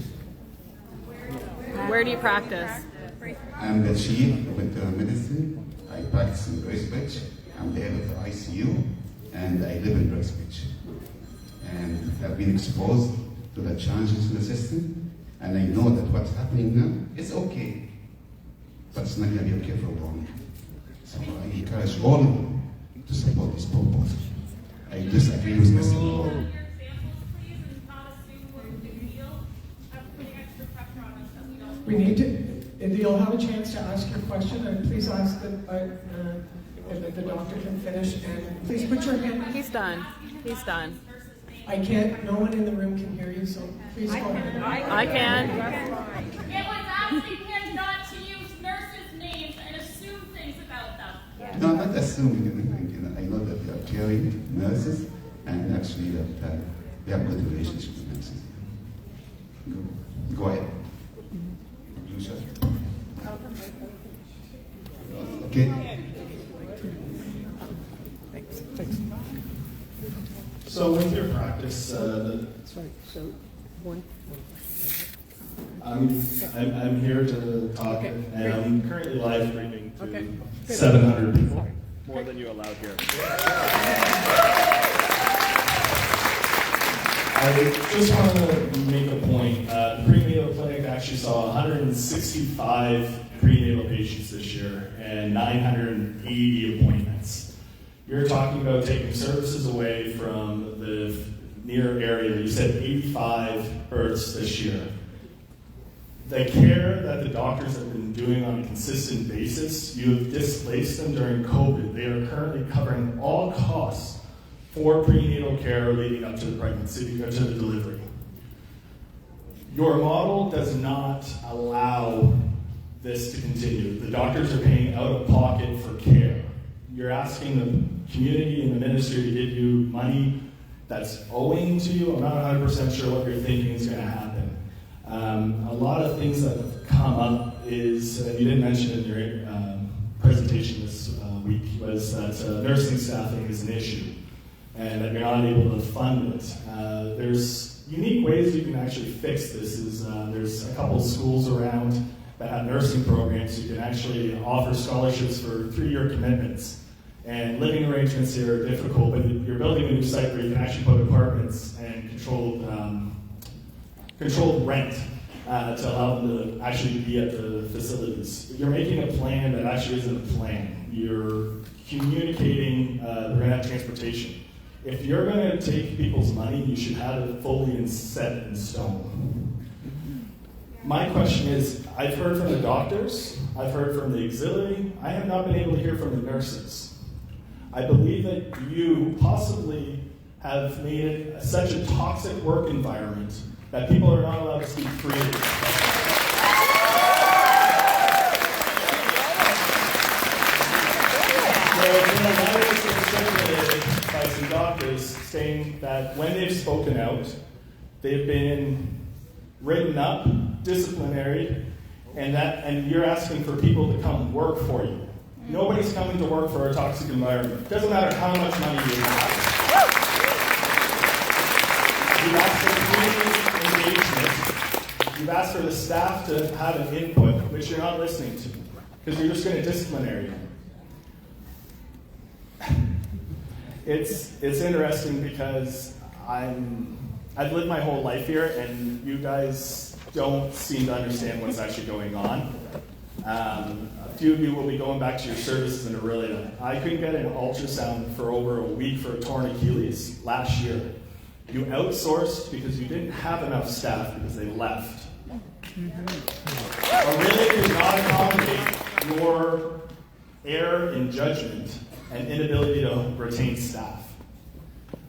Where do you practice? I'm the chief of internal medicine. I practice in Bracebridge. I'm the head of the ICU, and I live in Bracebridge. And I've been exposed to the challenges in the system, and I know that what's happening now is okay, but it's not going to be okay for long. So I encourage all of you to support this proposal. I disagree with Mr. Moore. We need to, if you'll have a chance to ask your question, and please ask if the doctor can finish, and please put your hand. He's done. He's done. I can't, no one in the room can hear you, so please go ahead. I can. It was asking him not to use nurses' names and assume things about them. No, I'm not assuming anything. You know, I know that they are caring nurses, and actually that they have good relationship with nurses. Go ahead. You, sir. Okay. So with your practice, I'm here to talk, and I'm currently live streaming to 700 people. More than you allowed here. I just want to make a point. The prenatal clinic actually saw 165 prenatal patients this year and 980 appointments. You're talking about taking services away from the near area. You said 85 births this year. The care that the doctors have been doing on a consistent basis, you have displaced them during COVID. They are currently covering all costs for prenatal care leading up to the pregnancy, or to the delivery. Your model does not allow this to continue. The doctors are paying out of pocket for care. You're asking the community and the ministry to give you money that's owing to you. I'm not 100% sure what you're thinking is going to happen. A lot of things that have come up is, you didn't mention in your presentation this week, was that nursing staffing is an issue and that you're not able to fund it. There's unique ways you can actually fix this. There's a couple schools around that have nursing programs. You can actually offer scholarships for 3-year commitments. And living arrangements here are difficult, but you're building a new site where you can actually put apartments and controlled rent to allow them to actually be at the facilities. You're making a plan that actually isn't a plan. You're communicating we're going to have transportation. If you're going to take people's money, you should have it fully set in stone. My question is, I've heard from the doctors, I've heard from the auxiliary, I have not been able to hear from the nurses. I believe that you possibly have made it such a toxic work environment that people are not allowed to speak freely. There have been a letter that's been circulated by some doctors saying that when they've spoken out, they've been written up, disciplinary, and you're asking for people to come work for you. Nobody's coming to work for a toxic environment. It doesn't matter how much money you have. You've asked for community engagement. You've asked for the staff to have an input, which you're not listening to, because you're just going to disciplinary them. It's interesting because I've lived my whole life here, and you guys don't seem to understand what's actually going on. A few of you will be going back to your services in Aurelia. I couldn't get an ultrasound for over a week for a torn Achilles last year. You outsourced because you didn't have enough staff because they left. Aurelia could not accommodate your error in judgment and inability to retain staff.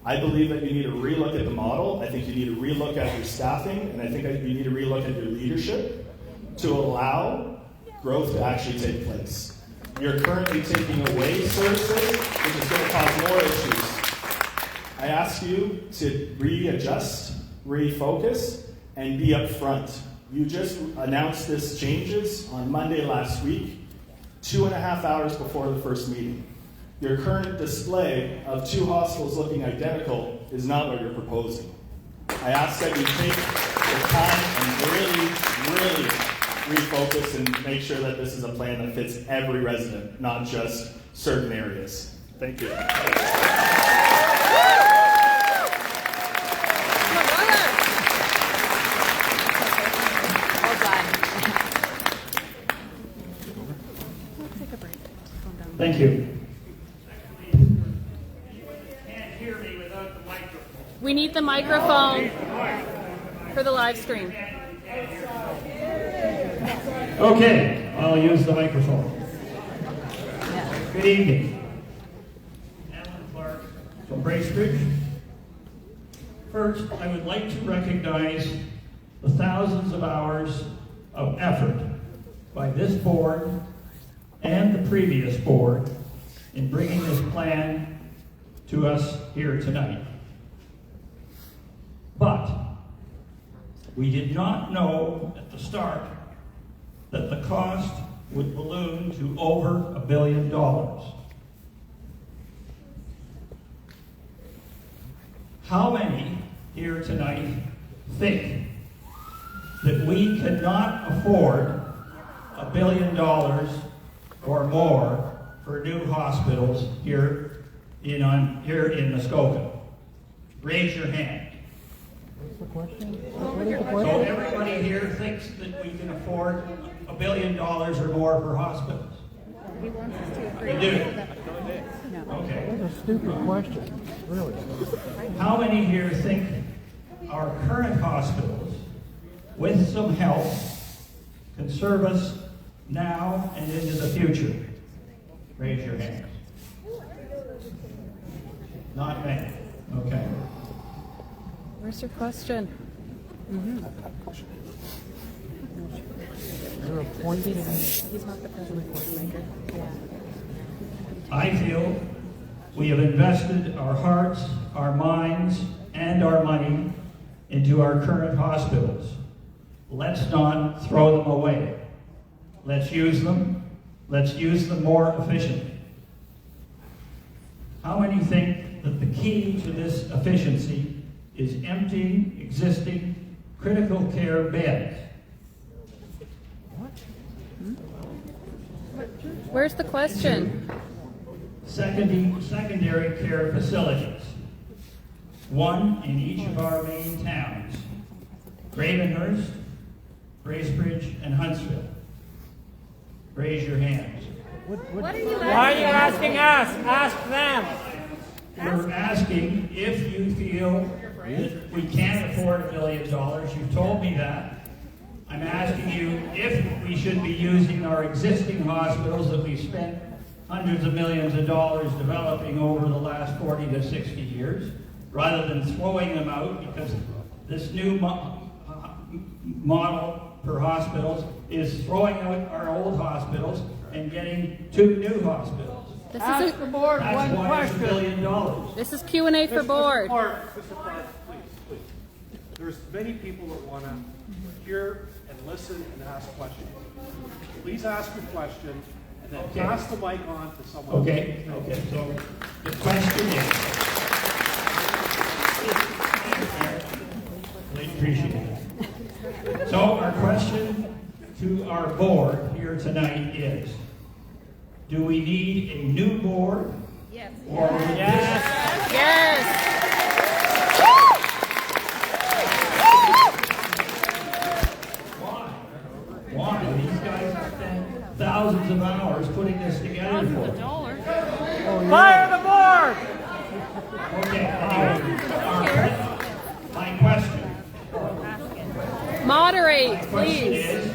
I believe that you need to relook at the model. I think you need to relook at your staffing, and I think that you need to relook at your leadership to allow growth to actually take place. You're currently taking away services, which is going to cause more issues. I ask you to readjust, refocus, and be upfront. You just announced this changes on Monday last week, 2.5 hours before the first meeting. Your current display of 2 hospitals looking identical is not what you're proposing. I ask that you take the time and really refocus and make sure that this is a plan that fits every resident, not just certain areas. Thank you. Thank you. We need the microphone for the live stream. Okay, I'll use the microphone. Good evening. Alan Clark from Bracebridge. First, I would like to recognize the thousands of hours of effort by this board and the previous board in bringing this plan to us here tonight. But we did not know at the start that the cost would balloon to over $1 billion. How many here tonight think that we cannot afford $1 billion or more for new hospitals here in Muskoka? Raise your hand. So everybody here thinks that we can afford $1 billion or more for hospitals? You do? Okay. That's a stupid question, really. How many here think our current hospitals, with some help, can serve us now and into the future? Raise your hands. Not many. Okay. Where's your question? He's not the president maker. I feel we have invested our hearts, our minds, and our money into our current hospitals. Let's not throw them away. Let's use them. Let's use them more efficiently. How many think that the key to this efficiency is emptying existing critical care beds? Where's the question? Secondary care facilities. One in each of our main towns. Gravenhurst, Bracebridge, and Huntsville. Raise your hands. What are you asking? Why are you asking us? Ask them. We're asking if you feel that we can't afford $1 billion. You've told me that. I'm asking you if we should be using our existing hospitals that we've spent hundreds of millions of dollars developing over the last 40 to 60 years, rather than throwing them out, because this new model for hospitals is throwing out our old hospitals and getting 2 new hospitals. This Ask is the board one question. $1 billion. This is Q&A for board. Mr. Clark, please. There's many people that want to hear and listen and ask questions. Please ask your question and then pass the mic on to someone. Okay. So the question is, I appreciate it. So our question to our board here tonight is, do we need a new board? Yes. Or Yes. Moderate, My question please. is,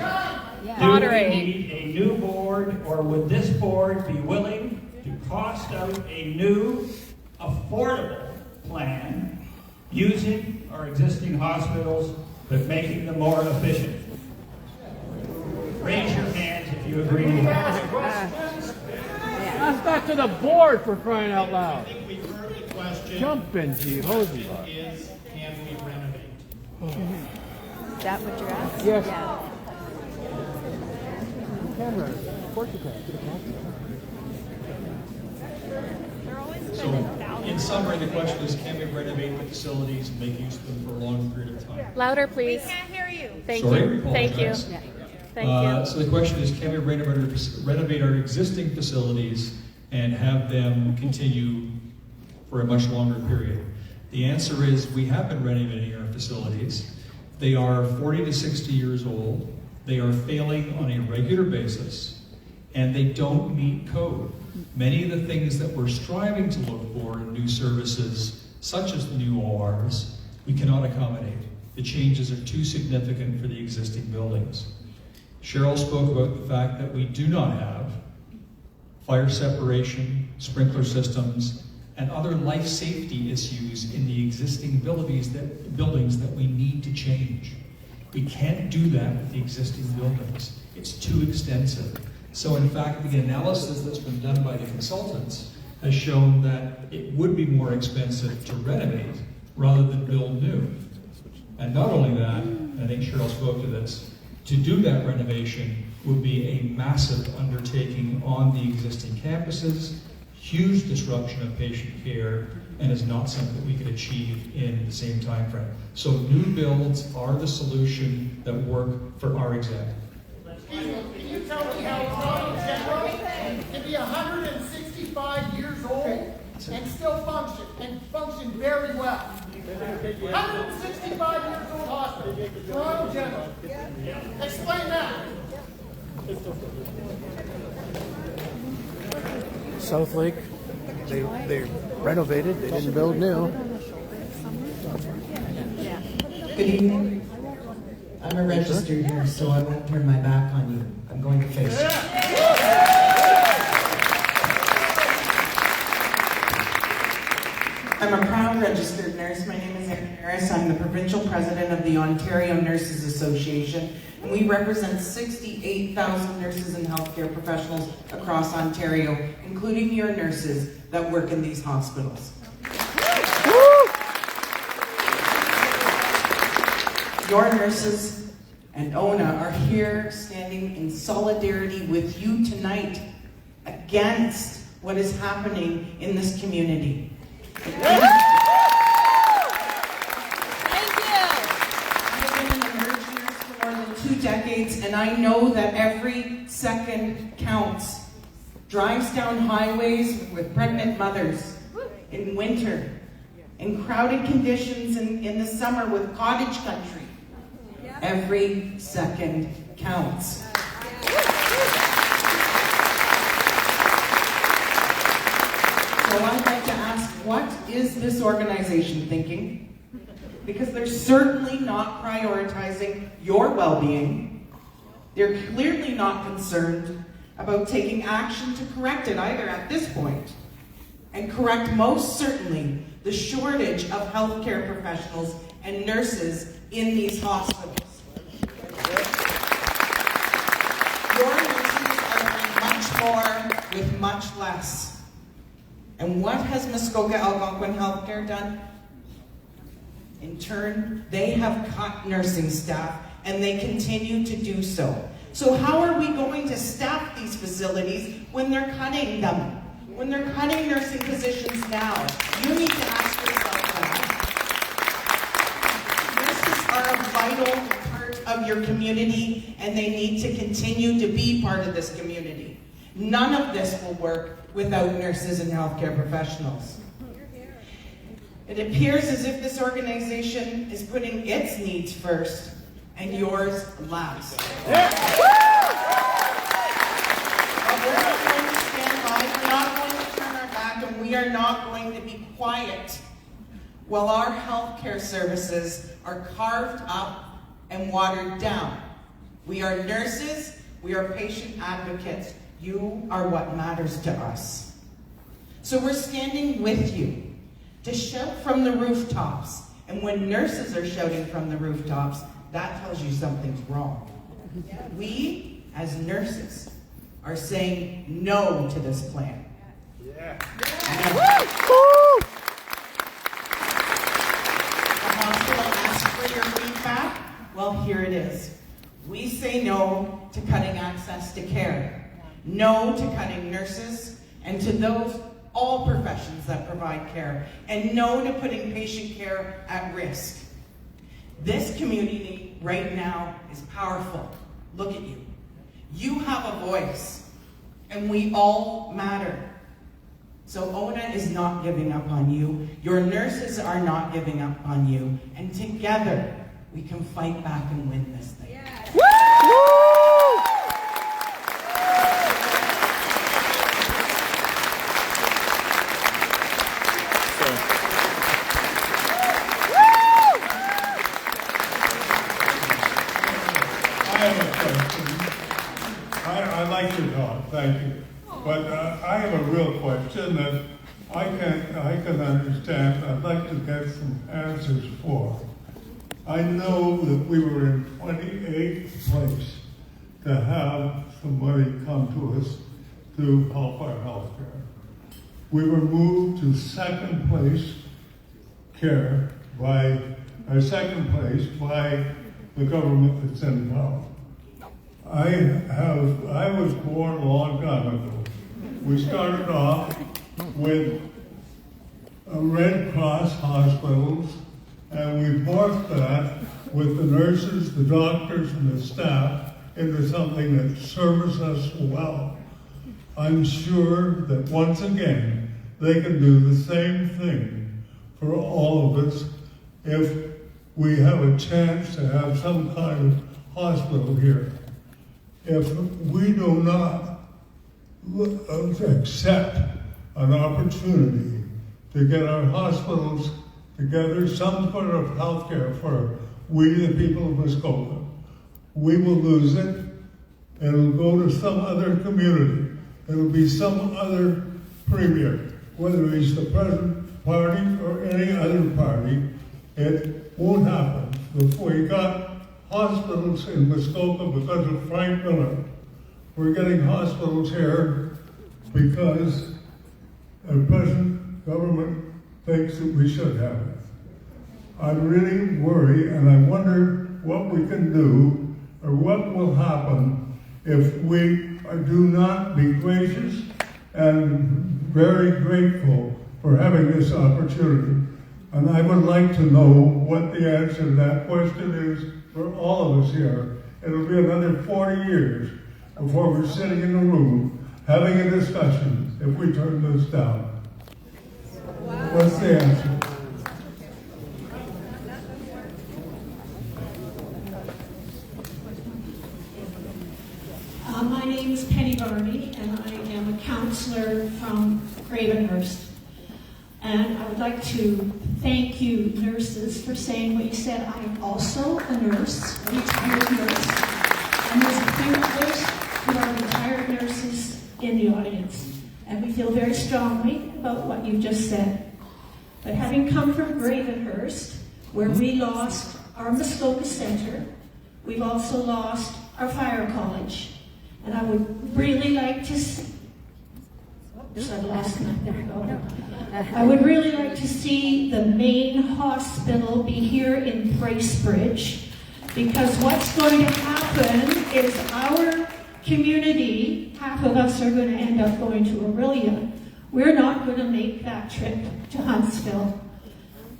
Moderate. do we need a new board, or would this board be willing to cost out a new, affordable plan using our existing hospitals but making them more efficient? Raise your hands if you agree with that. Ask that to the board, for crying out loud. I think we've heard the question. Jumping, gee, hosey. Is, can we renovate? Is that what you're asking? Yes. Yeah. You can run it. Of course you can. So, in summary, the question is, can we renovate the facilities and make use of them for a long period of time? Louder, please. We can't hear you. Thank Sorry, you. Thank you. apologize. Thank you. So the question is, can we renovate our existing facilities and have them continue for a much longer period? The answer is, we have been renovating our facilities. They are 40 to 60 years old. They are failing on a regular basis, and they don't meet code. Many of the things that we're striving to look for in new services, such as the new ORs, we cannot accommodate. The changes are too significant for the existing buildings. Cheryl spoke about the fact that we do not have fire separation, sprinkler systems, and other life safety issues in the existing buildings that we need to change. We can't do that with the existing buildings. It's too extensive. So in fact, the analysis that's been done by the consultants has shown that it would be more expensive to renovate rather than build new. And not only that, and I think Cheryl spoke to this, to do that renovation would be a massive undertaking on the existing campuses, huge disruption of patient care, and is not something we could achieve in the same time frame. So new builds are the solution that work for our example. Can you tell me how Toronto General can be 165 years old and still function very well? 165 years old hospital, Toronto General. Explain that. South Lake, they renovated, they didn't build new. Good evening. I'm a registered nurse, so I won't turn my back on you. I'm going to face you. I'm a proud registered nurse. My name is Erin Harris. I'm the provincial president of the Ontario Nurses Association, and we represent 68,000 nurses and healthcare professionals across Ontario, including your nurses that work in these hospitals. Your nurses and ONA are here standing in solidarity with you tonight against what is happening in this community. Thank you. I've been an emergency nurse for more than 2 decades, and I know that every second counts. Drives down highways with pregnant mothers in winter, in crowded conditions in the summer with cottage country. Every second counts. So I'd like to ask, what is this organization thinking? Because they're certainly not prioritizing your well-being. They're clearly not concerned about taking action to correct it either at this point, and correct most certainly the shortage of healthcare professionals and nurses in these hospitals. Your nurses are doing much more with much less. And what has Muskoka Algonquin Healthcare done? In turn, they have cut nursing staff, and they continue to do so. So how are we going to staff these facilities when they're cutting them? When they're cutting nursing positions now? You need to ask yourself that. Nurses are a vital part of your community, and they need to continue to be part of this community. None of this will work without nurses and healthcare professionals. It appears as if this organization is putting its needs first and yours last. But we're not going to stand by, we're not going to turn our back, and we are not going to be quiet while our healthcare services are carved up and watered down. We are nurses, we are patient advocates. You are what matters to us. So we're standing with you to shout from the rooftops. And when nurses are shouting from the rooftops, that tells you something's wrong. We, as nurses, are saying no to this plan. Yeah. The hospital asked for your feedback. Well, here it is. We say no to cutting access to care, no to cutting nurses, and to those all professions that provide care, and no to putting patient care at risk. This community right now is powerful. Look at you. You have a voice, and we all matter. So ONA is not giving up on you. Your nurses are not giving up on you. And together, we can fight back and win this thing. Yeah. Woo! I like your talk, thank you. But I have a real question that I can understand. I'd like to get some answers for. I know that we were in 28th place to have somebody come to us to help our health care. We were moved to second place by the government that's in power. I was born a long time ago. We started off with Red Cross hospitals, and we morphed that with the nurses, the doctors, and the staff into something that serves us well. I'm sure that once again, they can do the same thing for all of us if we have a chance to have some kind of hospital here. If we do not accept an opportunity to get our hospitals together, some sort of health care for we, the people of Muskoka, we will lose it. It'll go to some other community. It'll be some other premier, whether he's the present party or any other party. It won't happen. If we got hospitals in Muskoka because of Frank Miller, we're getting hospitals here because the present government thinks that we should have it. I really worry, and I wonder what we can do, or what will happen if we do not be gracious and very grateful for having this opportunity. And I would like to know what the answer to that question is for all of us here. It'll be another 40 years before we're sitting in a room having a discussion if we turn this down. Wow. What's the answer? My name is Penny Barney, and I am a counselor from Gravenhurst. And I would like to thank you, nurses, for saying what you said. I am also a nurse, a retired nurse. And there's a few others who are retired nurses in the audience. And we feel very strongly about what you just said. But having come from Gravenhurst, where we lost our Muskoka Center, we've also lost our fire college. And I would really like to see, I would really like to see the main hospital be here in Bracebridge, because what's going to happen is our community, half of us are going to end up going to Aurelia. We're not going to make that trip to Huntsville.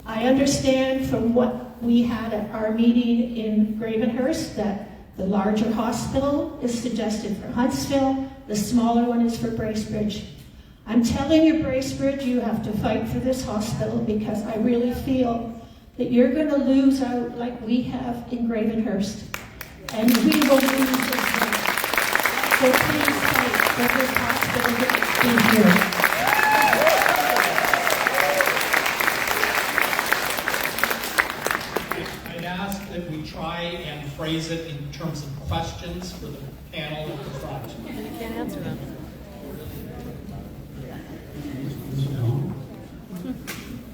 I understand from what we had at our meeting in Gravenhurst that the larger hospital is suggested for Huntsville, the smaller one is for Bracebridge. I'm telling you, Bracebridge, you have to fight for this hospital, because I really feel that you're going to lose out like we have in Gravenhurst. And we will lose as well. So please fight for this hospital to be here. ask that we try and phrase it in terms of questions for the panel at the front. You can't answer them.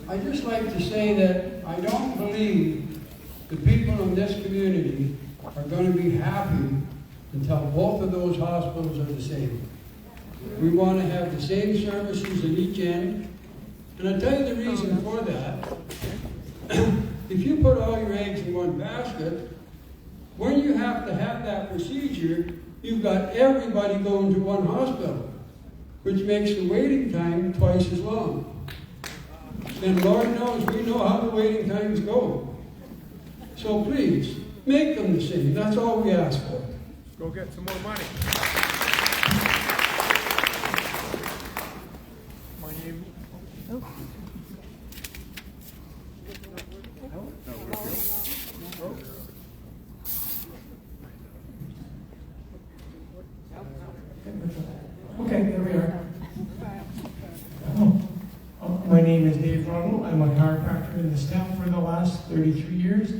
I'd just like to say that I don't believe the people in this community are going to be happy until both of those hospitals are the same. We want to have the same services in each end. And I'll tell you the reason for that. If you put all your eggs in one basket, when you have to have that procedure, you've got everybody going to one hospital, which makes the waiting time twice as long. And Lord knows we know how the waiting times go. So please, make them the same. That's all we ask for. Go get some more money. My name. Oh. Okay, there we are. My name is Dave Ronald. I'm a chiropractor in this town for the last 33 years.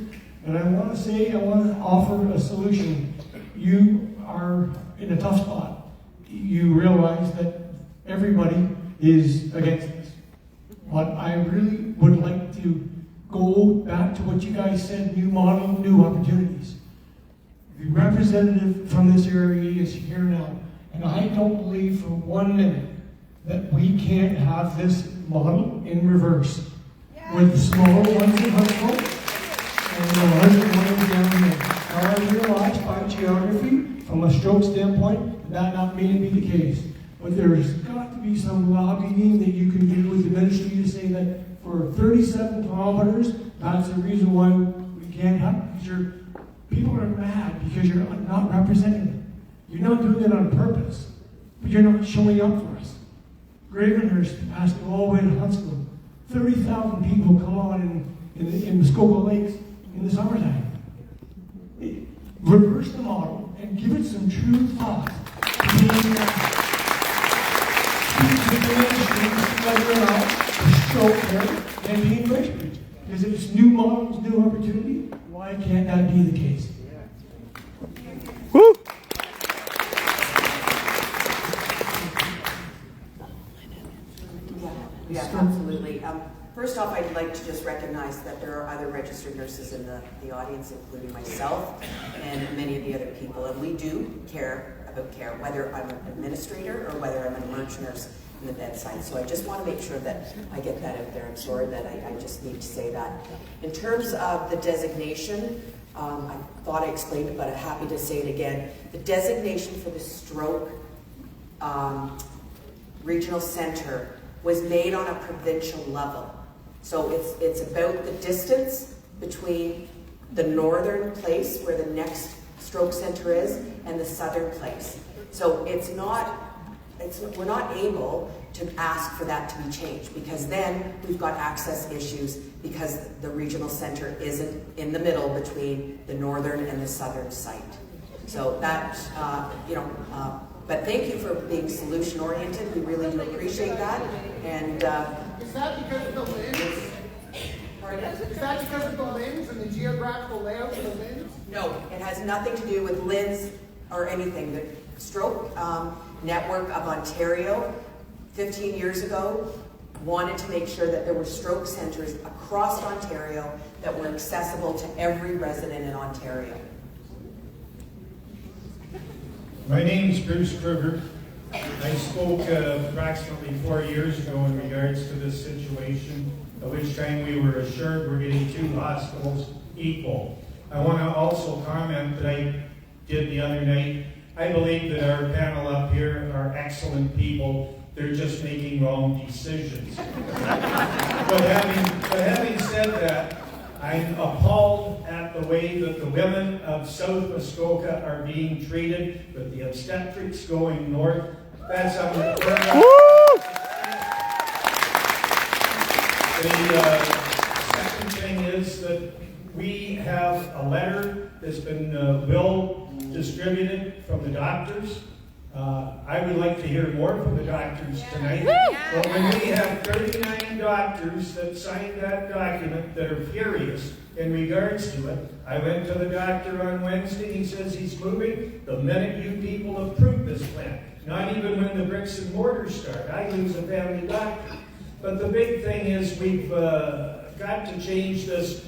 And I want to offer a solution. You are in a tough spot. You realize that everybody is against this. But I really would like to go back to what you guys said, new model, new opportunities. The representative from this area is here now. And I don't believe for 1 minute that we can't have this model in reverse. With the smaller ones in Huntsville and the larger ones down here. Now I realize by geography, from a stroke standpoint, that not may be the case. But there's got to be some lobbying that you can do with the ministry to say that for 37 kilometers, that's the reason why we can't have, because people are mad because you're not representing them. You're not doing it on purpose, but you're not showing up for us. Gravenhurst has to go all the way to Huntsville. 30,000 people come on in Muskoka Lakes in the summertime. Reverse the model and give it some true thought. And being Bracebridge. Because if it's new models, new opportunity, why can't that be the case? Woo! Yeah, absolutely. First off, I'd like to just recognize that there are other registered nurses in the audience, including myself and many of the other people. And we do care about care, whether I'm an administrator or whether I'm an emerge nurse in the bedside. So I just want to make sure that I get that out there. I'm sorry that I just need to say that. In terms of the designation, I thought I explained it, but I'm happy to say it again. The designation for the stroke regional center was made on a provincial level. So it's about the distance between the northern place where the next stroke center is and the southern place. So we're not able to ask for that to be changed, because then we've got access issues because the regional center isn't in the middle between the northern and the southern site. So that, but thank you for being solution oriented. We really do appreciate that. And is that because of the lens? Pardon? Is that because of the lens and the geographical layout of the lens? No, it has nothing to do with LINS or anything. The Stroke Network of Ontario, 15 years ago, wanted to make sure that there were stroke centers across Ontario that were accessible to every resident in Ontario. My name is Bruce Kruger. I spoke approximately 4 years ago in regards to this situation, at which time we were assured we're getting 2 hospitals equal. I want to also comment that I did the other night. I believe that our panel up here are excellent people. They're just making wrong decisions. But having said that, I'm appalled at the way that the women of South Muskoka are being treated, with the obstetrics going north. That's unheard of. The second thing is that we have a letter that's been well distributed from the doctors I would like to hear more from the doctors tonight. But when we have 39 doctors that signed that document that are furious in regards to it, I went to the doctor on Wednesday. He says he's moving the minute you people approve this plan. Not even when the bricks and mortar start. I lose a family doctor. But the big thing is we've got to change this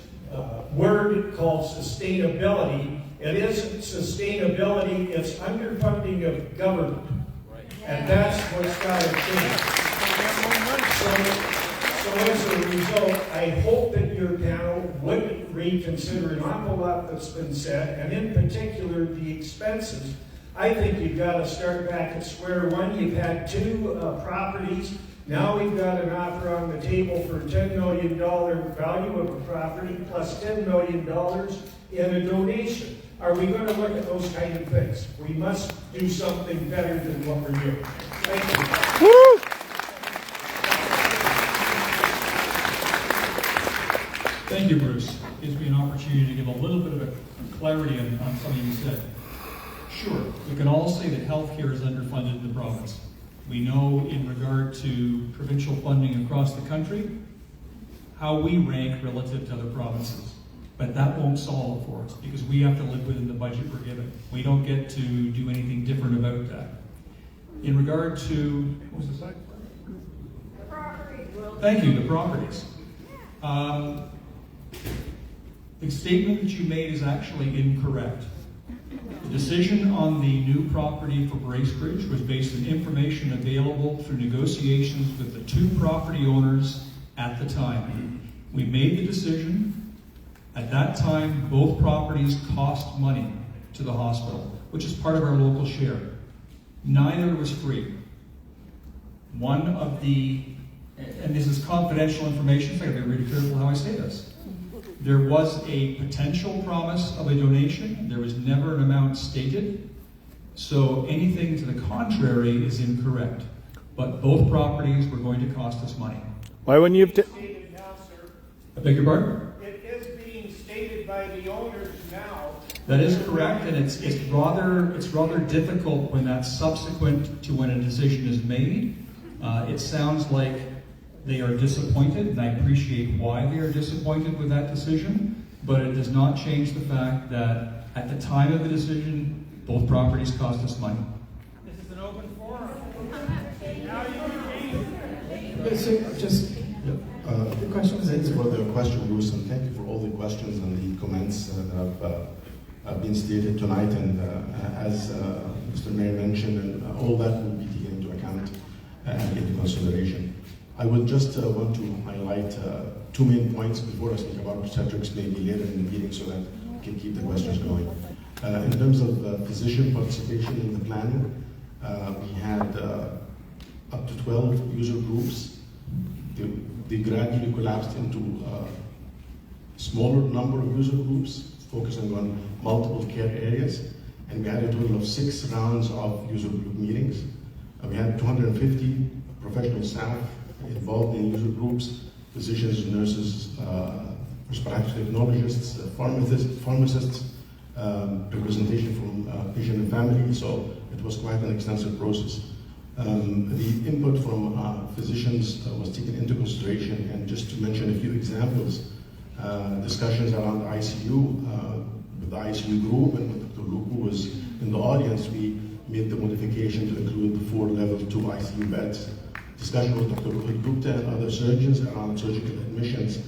word called sustainability. It isn't sustainability, it's underfunding of government. And that's what's got to change. So as a result, I hope that your panel would reconsider an awful lot that's been said, and in particular, the expenses. I think you've got to start back at square one. You've had 2 properties. Now we've got an offer on the table for $10 million value of a property plus $10 million in a donation. Are we going to look at those kind of things? We must do something better than what we're doing. Thank you. Woo! Thank you, Bruce. It gives me an opportunity to give a little bit of a clarity on something you said. Sure, we can all say that healthcare is underfunded in the province. We know in regard to provincial funding across the country, how we rank relative to other provinces. But that won't solve it for us because we have to live within the budget we're given. We don't get to do anything different about that. In regard to, what was the second? The property. Thank you, the properties. The statement that you made is actually incorrect. The decision on the new property for Bracebridge was based on information available through negotiations with the 2 property owners at the time. We made the decision. At that time, both properties cost money to the hospital, which is part of our local share. Neither was free. One of the, and this is confidential information, so I gotta be really careful how I say this. There was a potential promise of a donation. There was never an amount stated. So anything to the contrary is incorrect. But both properties were going to cost us money. Why wouldn't you have I beg your pardon? It is being stated by the owners now. That is correct, and it's rather difficult when that's subsequent to when a decision is made. It sounds like they are disappointed, and I appreciate why they are disappointed with that decision, but it does not change the fact that at the time of the decision, both properties cost us money. This is an open forum. Now you The question is thanks for the question, Bruce, and thank you for all the questions and the comments that have been stated tonight. And as Mr. Mayor mentioned, and all that will be taken into account and into consideration. I would just want to highlight 2 main points before I speak about obstetrics, maybe later in the meeting, so that we can keep the questions going. In terms of physician participation in the plan, we had up to 12 user groups. They gradually collapsed into a smaller number of user groups, focusing on multiple care areas. And we had a total of 6 rounds of user group meetings. We had 250 professional staff involved in user groups, physicians, nurses, respiratory technologists, pharmacists, representation from patient and family, so it was quite an extensive process. The input from physicians was taken into consideration, and just to mention a few examples, discussions around ICU, with the ICU group, and with Dr. Luke, who was in the audience, we made the modification to include the 4 level 2 ICU beds. Discussion with Dr. Rohit Gupta and other surgeons around surgical admissions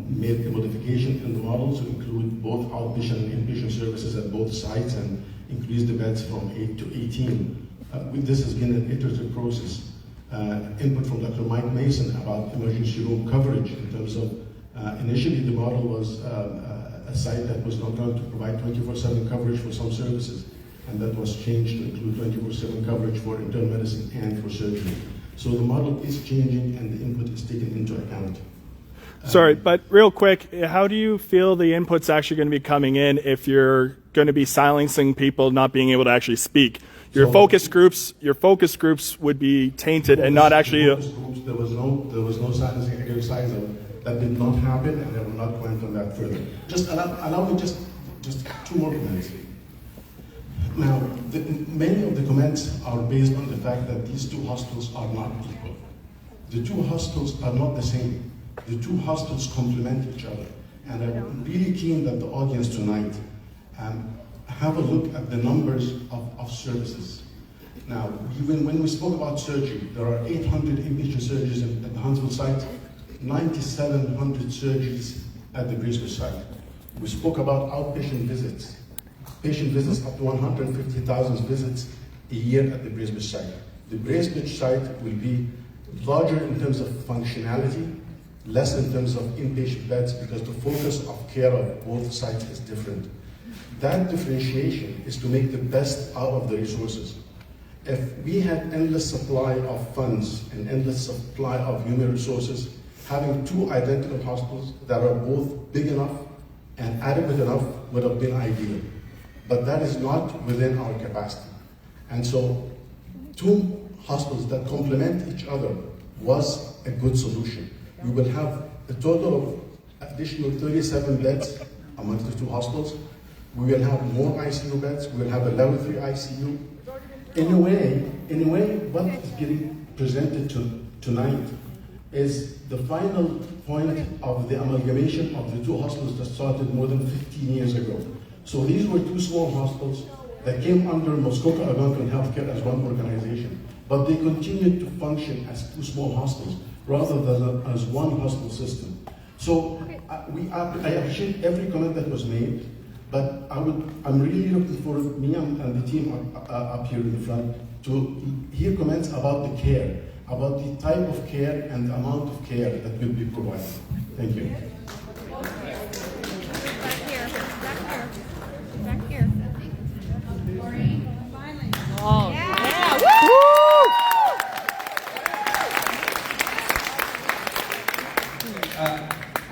made the modification in the model to include both outpatient and inpatient services at both sites and increase the beds from 8 to 18. This has been an iterative process. Input from Dr. Mike Mason about emergency room coverage in terms of initially the model was a site that was not going to provide 24/7 coverage for some services, and that was changed to include 24/7 coverage for internal medicine and for surgery. So the model is changing and the input is taken into account. Sorry, but real quick, how do you feel the input's actually going to be coming in if you're going to be silencing people, not being able to actually speak? Your focus groups would be tainted and not actually. There was no silencing exercise. That did not happen, and I will not comment on that further. Just allow me just 2 more minutes. Now, many of the comments are based on the fact that these two hospitals are not equal. The two hospitals are not the same. The two hospitals complement each other. And I'm really keen that the audience tonight have a look at the numbers of services. Now, when we spoke about surgery, there are 800 inpatient surgeries at the Huntsville site, 9,700 surgeries at the Bracebridge site. We spoke about outpatient visits. Patient visits up to 150,000 visits a year at the Bracebridge site. The Bracebridge site will be larger in terms of functionality, less in terms of inpatient beds, because the focus of care of both sites is different. That differentiation is to make the best out of the resources. If we had endless supply of funds and endless supply of human resources, having two identical hospitals that are both big enough and adequate enough would have been ideal. But that is not within our capacity. And so, two hospitals that complement each other was a good solution. We will have a total of additional 37 beds amongst the two hospitals. We will have more ICU beds. We will have a level 3 ICU. In a way, what is getting presented tonight is the final point of the amalgamation of the two hospitals that started more than 15 years ago. So these were two small hospitals that came under Muskoka Algonquin Healthcare as one organization, but they continued to function as two small hospitals rather than as one hospital system. So I appreciate every comment that was made, but I'm really looking for me and the team up here in the front to hear comments about the care, about the type of care and the amount of care that will be provided. Thank you. Back here. Oh, yeah.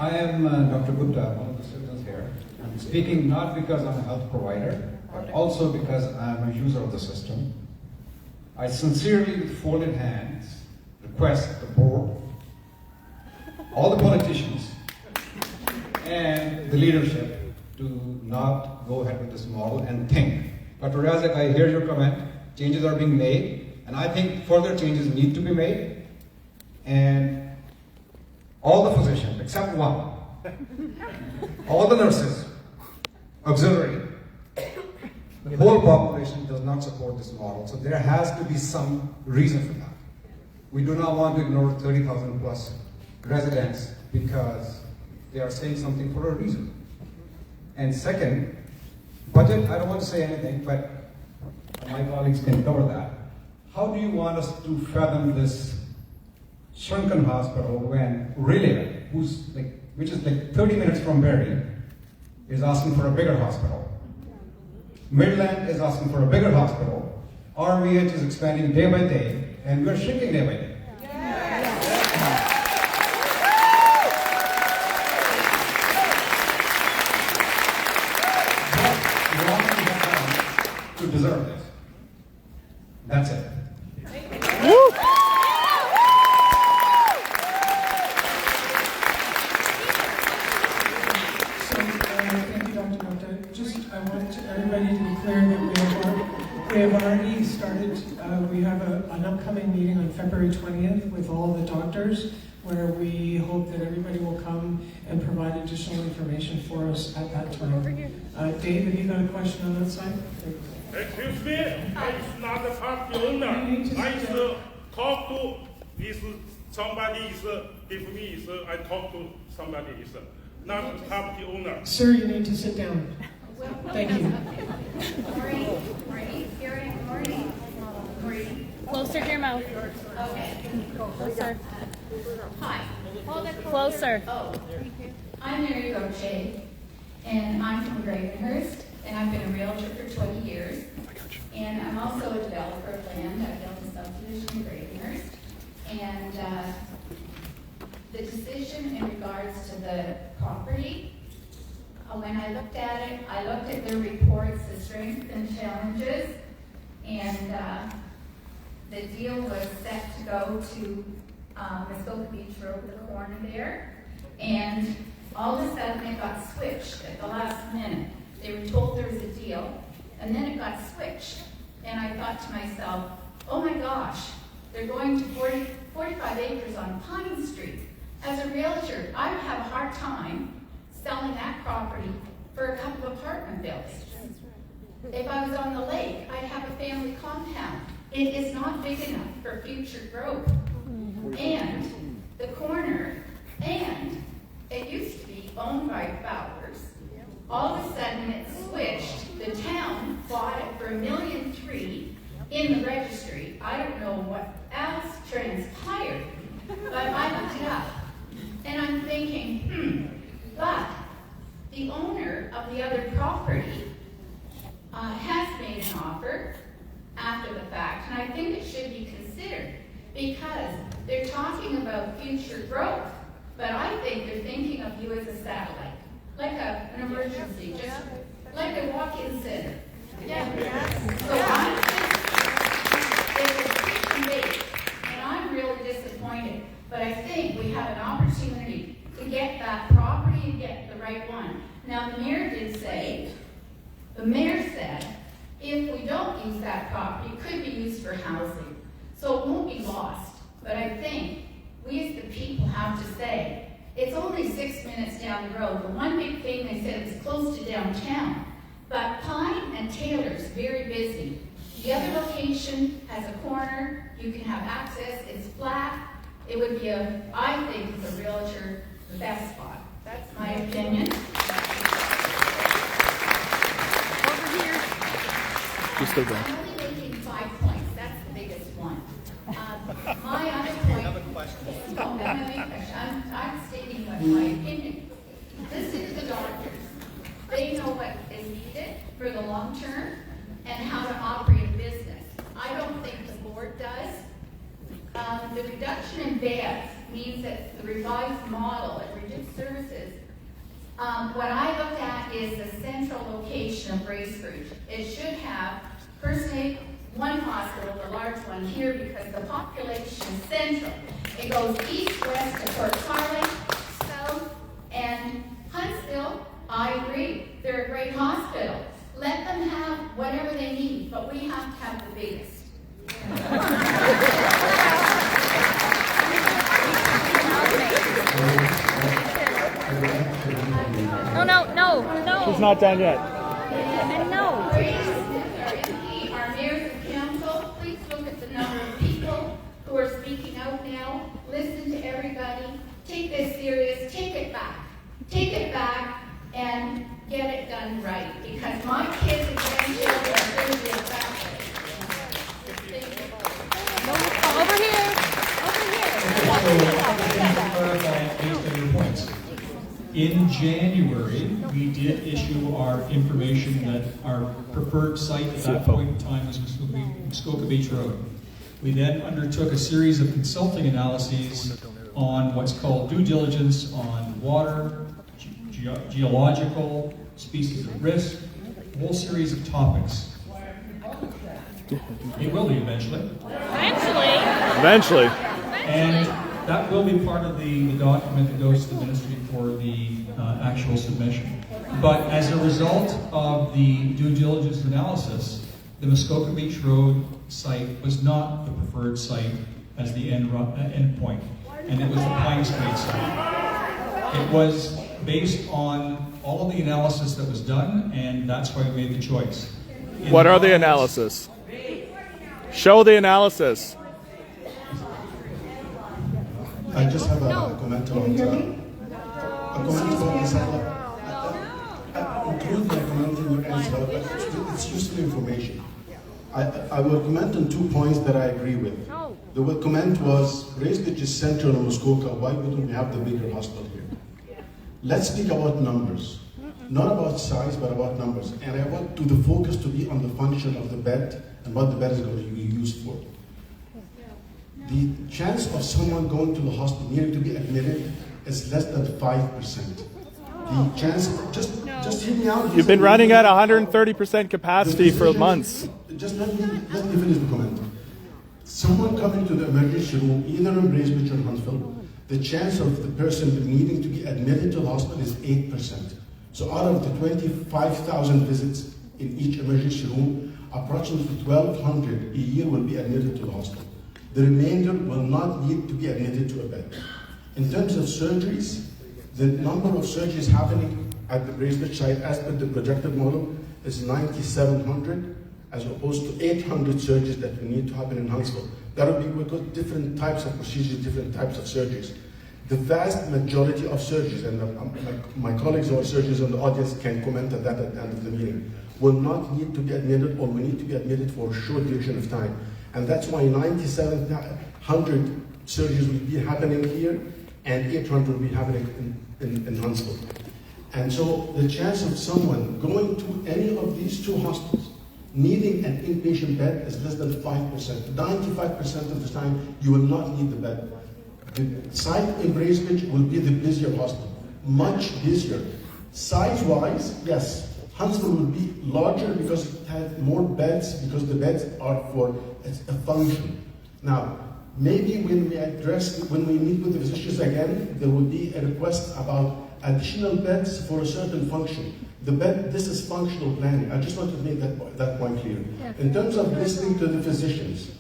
I am Dr. Gupta, one of the students here. I'm speaking not because I'm a health provider, but also because I'm a user of the system. I sincerely, with folded hands, request the board, all the politicians, and the leadership to not go ahead with this model and think. Dr. Razak, I hear your comment. Changes are being made, and I think further changes need to be made. And all the physicians, except one, all the nurses, auxiliary, the whole population does not support this model. So there has to be some reason for that. We do not want to ignore 30,000 plus residents because they are saying something for a reason. And second, budget, I don't want to say anything, but my colleagues can cover that. How do you want us to fathom this shrunken hospital when really, which is like 30 minutes from Barrie, is asking for a bigger hospital? Midland is asking for a bigger hospital. RVH is expanding day by day, and we're shrinking day by day. To deserve this. That's it. Thank you, Dr. Gupta. I want everybody to be clear that we have already started, we have an upcoming meeting on February 20th with all the doctors, where we hope that everybody will come and provide additional information for us at that time. Dave, have you got a question on that side? Excuse me, I'm not the property owner. I talk to this somebody give me I talk to somebody not the property owner. Sir, you need to sit down. Thank you. Closer to your mouth. Okay. Closer. Hi. Closer. Oh. I'm Mary Gauthier, and I'm from Gravenhurst, and I've been a realtor for 20 years. And I'm also a developer of land. I've built a subdivision in Gravenhurst. And the decision in regards to the property, when I looked at it, I looked at their reports, the strengths and challenges, and the deal was set to go to Muskoka Beach Road, the corner there, and all of a sudden it got switched at the last minute. They were told there was a deal, and then it got switched. And I thought to myself, oh my gosh, they're going to 45 acres on Pine Street. As a realtor, I would have a hard time selling that property for a couple of apartment buildings. If I was on the lake, I'd have a family compound. It is not big enough for future growth. And the corner, and it used to be owned by Bowers. All of a sudden it switched. The town bought it for $1.3 million in the registry. I don't know what else transpired, but I looked it up. And I'm thinking, but the owner of the other property has made an offer after the fact, and I think it should be considered because they're talking about future growth, but I think they're thinking of you as a satellite, like an emergency, just like a walk-in center. Yeah. So I'm just, it was pick and bait, and I'm really disappointed, but I think we have an opportunity to get that property and get the right one. Now, the mayor said, if we don't use that property, it could be used for housing. So it won't be lost. But I think we as the people have to say, it's only 6 minutes down the road. The one big thing they said it was close to downtown. But Pine and Taylor's very busy. The other location has a corner. You can have access. It's flat. It would be I think as a realtor, the best spot. That's my opinion. Just over there. I'm only making 5 points. That's the biggest one. My other point. I'm stating what my opinion. Listen to the doctors. They know what is needed for the long term and how to operate a business. I don't think the board does. The reduction in beds means that the revised model and reduced services. What I looked at is the central location of Bracebridge. It should have, personally, one hospital, the large one here, because the population is central. It goes east, west to Port Carling, south, and Huntsville. I agree. They're a great hospital. Let them have whatever they need, but we have to have the biggest. No. She's not done yet. Our mayors and council, please look at the number of people who are speaking out now. Listen to everybody. Take this serious. Take it back, and get it done right. Because my kids and grandchildren are going to be affected. In January, we did issue our information that our preferred site at that point in time was Muskoka Beach Road. We then undertook a series of consulting analyses on what's called due diligence on water, geological, species of risk, a whole series of topics. It will be eventually. Eventually. And that will be part of the document that goes to the ministry for the actual submission. But as a result of the due diligence analysis, the Muskoka Beach Road site was not the preferred site as the end point, and it was the Pine Street site. It was based on all of the analysis that was done, and that's why we made the choice. What are the analysis? Show the analysis. I just have a comment on the satellite. Include the comment in your answer, but it's useful information. I will comment on 2 points that I agree with. The comment was, Bracebridge is central in Muskoka, why wouldn't we have the bigger hospital here? Let's speak about numbers. Not about size, but about numbers. And I want the focus to be on the function of the bed and what the bed is going to be used for. The chance of someone going to the hospital needing to be admitted is less than 5%. The chance, just hear me out. You've been running at 130% capacity for months. Just let me finish the comment. Someone coming to the emergency room, either in Bracebridge or Huntsville, the chance of the person needing to be admitted to the hospital is 8%. So out of the 25,000 visits, in each emergency room. Approximately 1,200 a year will be admitted to the hospital. The remainder will not need to be admitted to a bed. In terms of surgeries, the number of surgeries happening at the Bracebridge site as per the projected model is 9,700 as opposed to 800 surgeries that will need to happen in Huntsville. That will be because different types of procedures, different types of surgeries. The vast majority of surgeries, and my colleagues who are surgeons in the audience can comment on that at the end of the meeting, will not need to be admitted or will need to be admitted for a short duration of time. And that's why 9,700 surgeries will be happening here and 800 will be happening in Huntsville. And so the chance of someone going to any of these two hospitals needing an inpatient bed is less than 5%. 95% of the time you will not need the bed. The site in Bracebridge will be the busier hospital, much busier. Size-wise, yes, Huntsville will be larger because it has more beds, because the beds are for a function. Now, maybe when we meet with the physicians again, there will be a request about additional beds for a certain function. This is functional planning. I just want to make that point clear. In terms of listening to the physicians,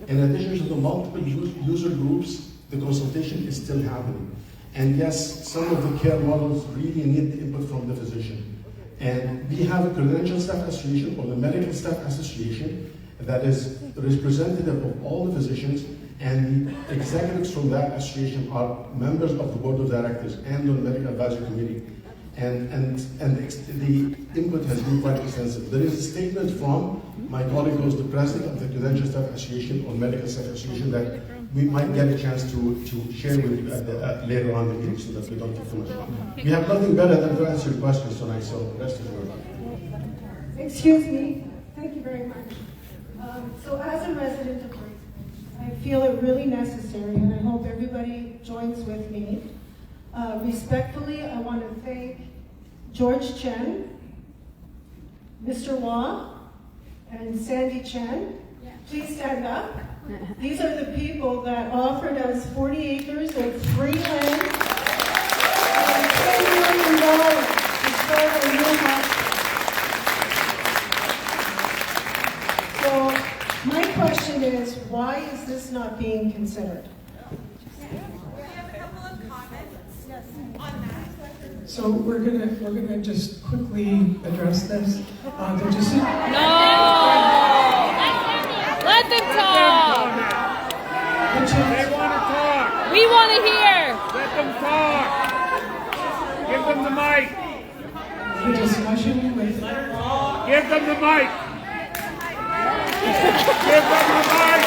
in addition to the multiple user groups, the consultation is still happening. And yes, some of the care models really need the input from the physician. And we have a credential staff association or the medical staff association that is representative of all the physicians, and the executives from that association are members of the board of directors and on the medical advisory committee. And the input has been quite extensive. There is a statement from my colleague who is the president of the Credential Staff Association or Medical Staff Association that we might get a chance to share with you later on in the meeting so that we don't take too much time. We have nothing better than to answer your questions tonight, so rest assured. Excuse me. Thank you very much. So as a resident of Bracebridge, I feel it really necessary, and I hope everybody joins with me. Respectfully, I want to thank George Chen, Mr. Wah, and Sandy Chen. Please stand up. These are the people that offered us 40 acres of free land and $10 million to start a new hospital. So my question is, why is this not being considered? So we're gonna just quickly address this. No! Let them talk! They want to talk! We want to hear! Let them talk! Give them the mic! The discussion with... Give them the mic! Give them the mic!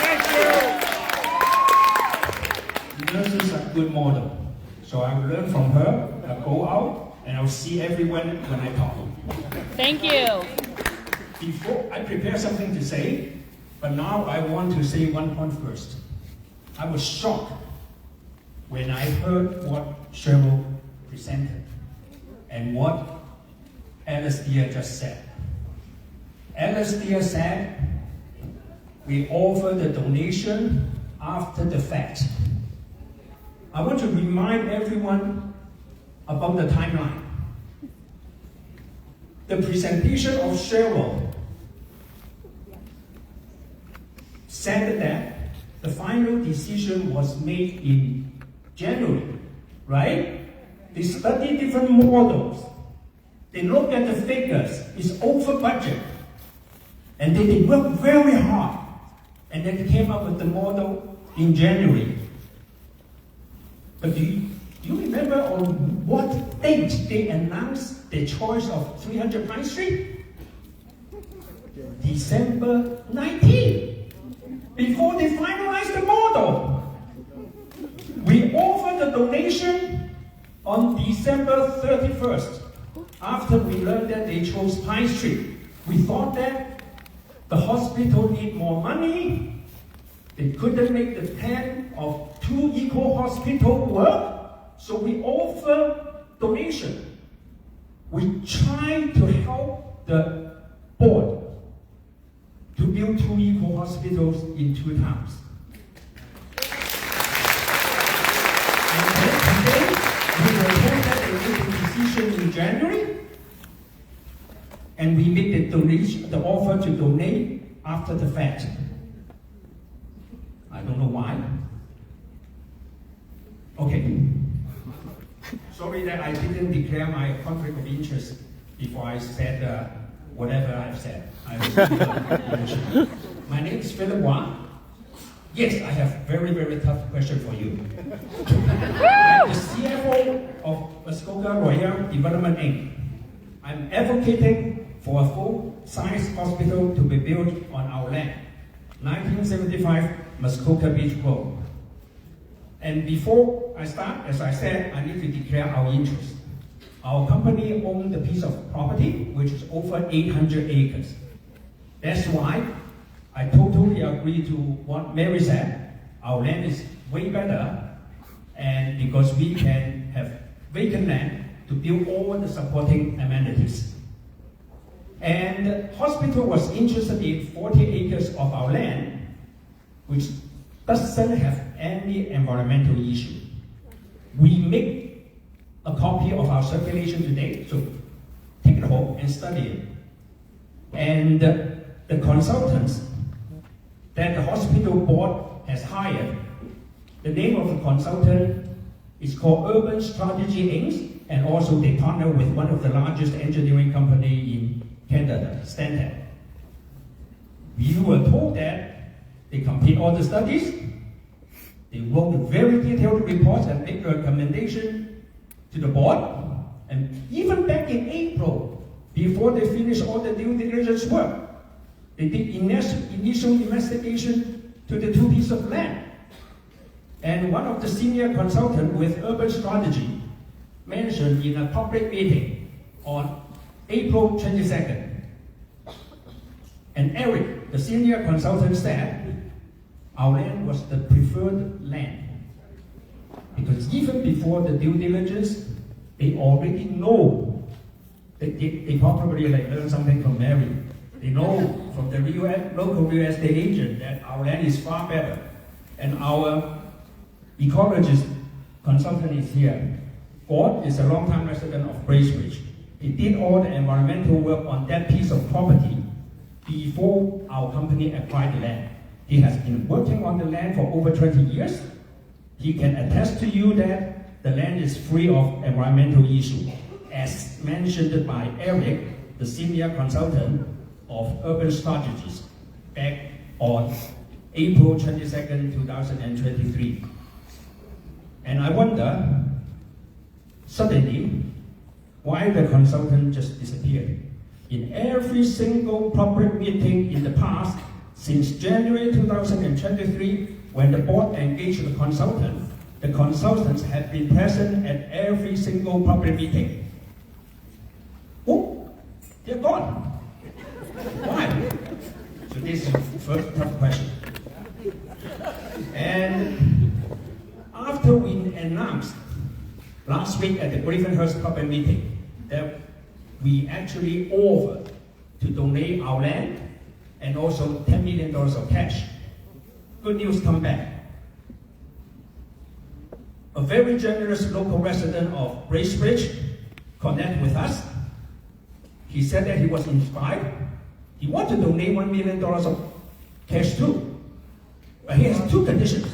Thank you! This is a good model. So I will learn from her, I'll go out, and I'll see everyone when I talk. Thank you. Before I prepare something to say, but now I want to say one point first. I was shocked when I heard what Cheryl presented and what Alice Deer just said. Alice Deer said, we offer the donation after the fact. I want to remind everyone about the timeline. The presentation of Cheryl said that the final decision was made in January, right? They studied different models. They looked at the figures, it's over budget. And then they worked very hard. And then they came up with the model in January. But do you remember on what date they announced the choice of 300 Pine Street? December 19, before they finalized the model. We offered the donation on December 31st, after we learned that they chose Pine Street. We thought that the hospital need more money. They couldn't make the plan of 2 equal hospitals work, so we offer donation. We try to help the board to build 2 equal hospitals in 2 towns. And then today, we were told that they made a decision in January. and we make the donation, the offer to donate after the fact. I don't know why. Okay. Sorry that I didn't declare my conflict of interest before I said whatever I've said. My name is Phillip Hemens. Yes, I have very, very tough question for you. I'm the CFO of Muskoka Royal Development Inc. I'm advocating for a full-size hospital to be built on our land, 1975 Muskoka Beach Road. And before I start, as I said, I need to declare our interest. Our company owns a piece of property which is over 800 acres. That's why I totally agree to what Mary said. Our land is way better, and because we can have vacant land to build all the supporting amenities. And the hospital was interested in 40 acres of our land, which doesn't have any environmental issue. We make a copy of our circulation today, so take it home and study it. And the consultants that the hospital board has hired, the name of the consultant is called Urban Strategy Inc., and also they partner with one of the largest engineering company in Canada, Stantec. We were told that they complete all the studies, they wrote very detailed reports and make a recommendation to the board, and even back in April, before they finished all the due diligence work, they did initial investigation to the two pieces of land. And one of the senior consultants with urban strategy mentioned in a public meeting on April 22nd. And Eric, the senior consultant, said our land was the preferred land. Because even before the due diligence, they already know, they probably learned something from Mary. They know from the local real estate agent that our land is far better. And our ecologist consultant is here. Gord is a long-time resident of Bracebridge. He did all the environmental work on that piece of property before our company acquired the land. He has been working on the land for over 20 years. He can attest to you that the land is free of environmental issues, as mentioned by Eric, the senior consultant of Urban Strategies, back on April 22nd, 2023. And I wonder, suddenly, why the consultant just disappeared. In every single public meeting in the past, since January 2023, when the board engaged the consultants have been present at every single public meeting. Oh, they're gone. Why? So this is the first tough question. And after we announced last week at the Gravenhurst public meeting that we actually offered to donate our land and also $10 million of cash, good news come back. A very generous local resident of Bracebridge connected with us. He said that he was inspired. He wanted to donate $1 million of cash too. But he has two conditions.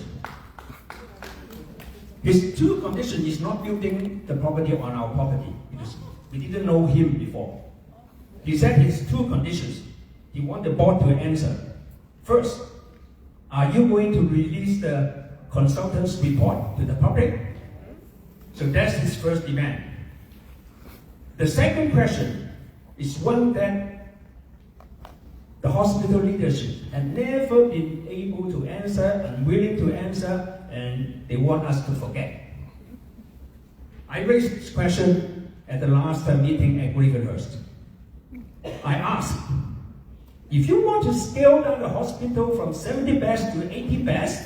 His two conditions is not building the property on our property, because we didn't know him before. He said his two conditions. He wants the board to answer. First, are you going to release the consultant's report to the public? So that's his first demand. The second question is one that the hospital leadership had never been able to answer, unwilling to answer, and they want us to forget. I raised this question at the last meeting at Gravenhurst. I asked, if you want to scale down the hospital from 70 beds to 80 beds,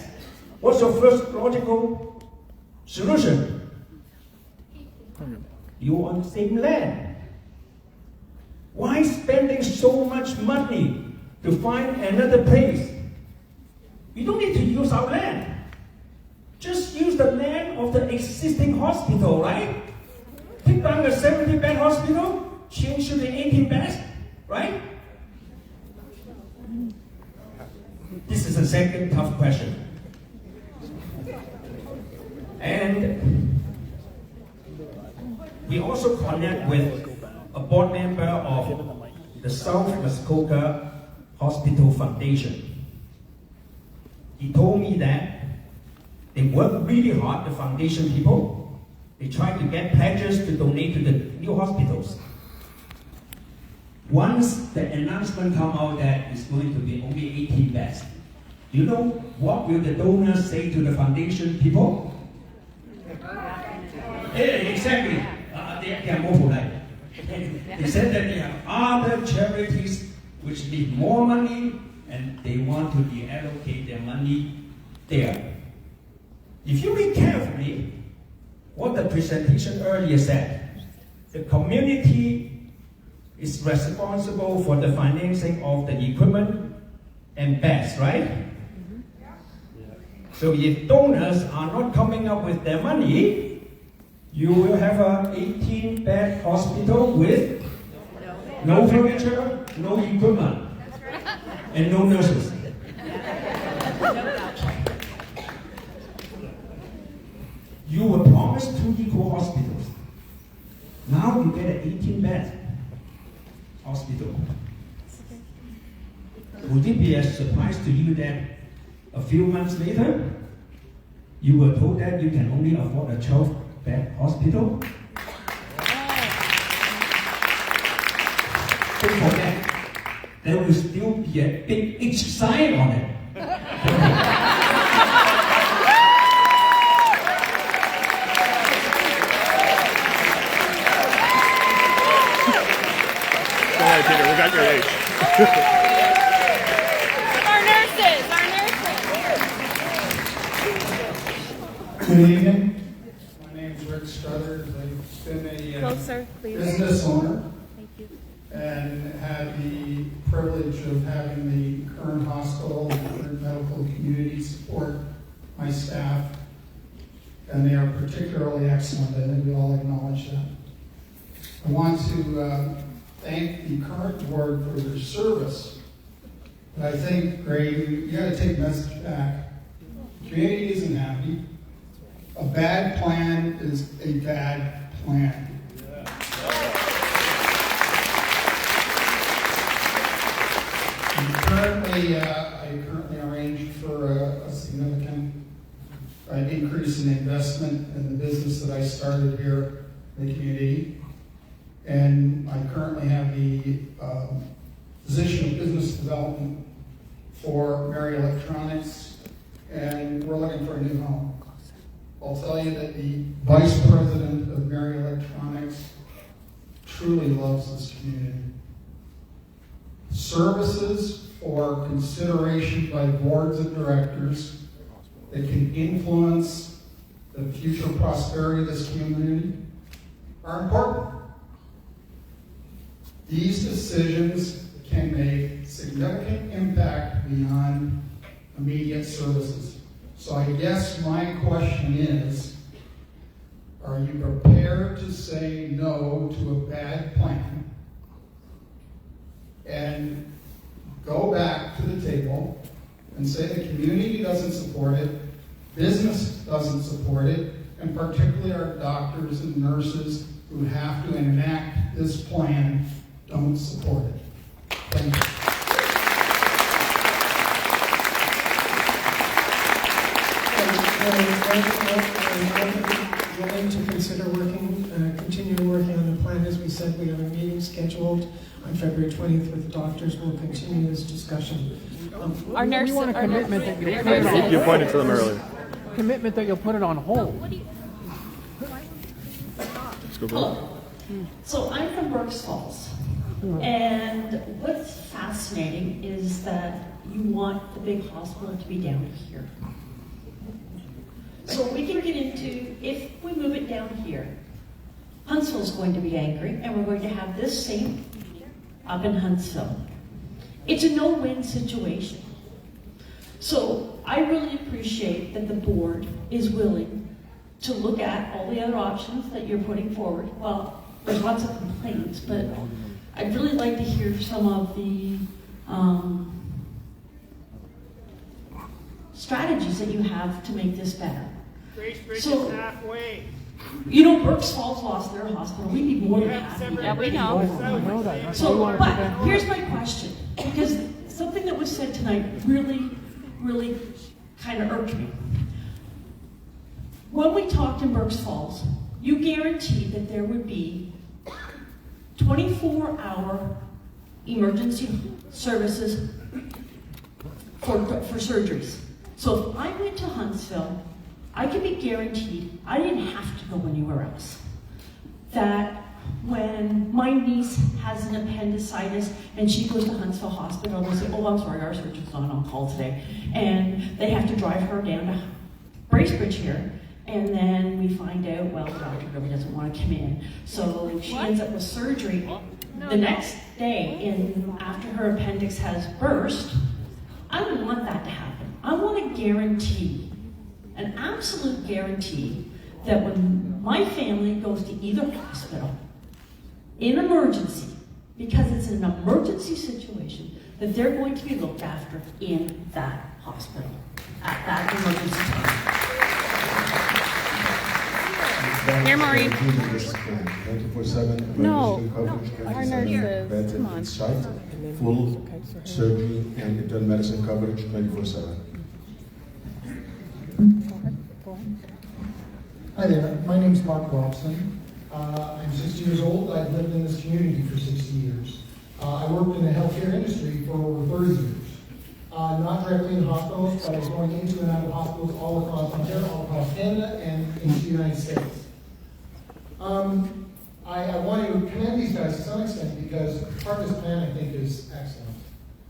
what's your first logical solution? You on the same land. Why spending so much money to find another place? You don't need to use our land. Just use the land of the existing hospital, right? Take down the 70-bed hospital, change to the 18 beds, right? This is the second tough question. And we also connect with a board member of the South Muskoka Hospital Foundation. He told me that they work really hard, the foundation people. They try to get pledges to donate to the new hospitals. Once the announcement come out that it's going to be only 18 beds, you know what will the donors say to the foundation people? Exactly. They are more polite. They said that they have other charities which need more money and they want to reallocate their money there. If you read carefully what the presentation earlier said, the community is responsible for the financing of the equipment and beds, right? So if donors are not coming up with their money, you will have an 18-bed hospital with no furniture, no equipment, and no nurses. You were promised 2 equal hospitals. Now you get an 18-bed hospital. Would it be a surprise to you that a few months later, you were told that you can only afford a 12-bed hospital? Don't forget, there will still be a big H sign on it. Go ahead, Peter. We got your H. Our nurses. Good evening. My name is Rick Struthers. I've been a Closer, please. business owner Thank you. and had the privilege of having the current hospital and current medical community support my staff. And they are particularly excellent. I think we all acknowledge that. I want to thank the current board for their service. But I think, Gray, you got to take the message back. The community isn't happy. A bad plan is a bad plan. I currently arranged for a significant increase in investment in the business that I started here in the community. And I currently have the position of business development for Mary Electronics, and we're looking for a new home. I'll tell you that the vice president of Mary Electronics truly loves this community. Services or consideration by boards of directors that can influence the future prosperity of this community are important. These decisions can make significant impact beyond immediate services. So I guess my question is, are you prepared to say no to a bad plan and go back to the table and say the community doesn't support it, business doesn't support it, and particularly our doctors and nurses who have to enact this plan don't support it? Thank you. We're willing to consider continuing working on the plan. As we said, we have a meeting scheduled on February 20th with the doctors. We'll continue this discussion. Our nurse, we want a our commitment nurse- that you'll our put it nurses- on. You pointed to them earlier. Commitment that you'll put it on hold. Let's go. Hello. So I'm from Brooks Falls. And what's fascinating is that you want the big hospital to be down here. So we can get into, if we move it down here, Huntsville's going to be angry, and we're going to have this same up in Huntsville. It's a no-win situation. So I really appreciate that the board is willing to look at all the other options that you're putting forward. Well, there's lots of complaints, but I'd really like to hear some of the strategies that you have to make this better. Bracebridge So- is halfway. You know, Berks Falls lost their hospital. We'd be more than happy. Yeah, we know. I know that. So, but here's my question, because something that was said tonight really, really kind of irked me. When we talked in Berks Falls, you guaranteed that there would be 24-hour emergency services for surgeries. So if I went to Huntsville, I could be guaranteed, I didn't have to go anywhere else, that when my niece has an appendicitis and she goes to Huntsville Hospital, they'll say, oh, I'm sorry, our surgeon's not on call today. And they have to drive her down to Bracebridge here. And then we find out, well, the doctor really doesn't want to come in. So she ends up with surgery the next day after her appendix has burst. I don't want that to happen. I want a guarantee, an absolute guarantee, that when my family goes to either hospital in emergency, because it's an emergency situation, that they're going to be looked after in that hospital at that emergency time. Here, Maureen. 24/7 No, coverage, our 27 nurses, beds come at on. each site, full surgery and internal medicine coverage 24/7. Hi there, my name's Mark Robson. I'm 60 years old. I've lived in this community for 60 years. I worked in the healthcare industry for over 30 years. Not directly in hospitals, but I was going into and out of hospitals all across Ontario, all across Canada, and into the United States. I want to commend these guys to some extent because part of this plan I think is excellent.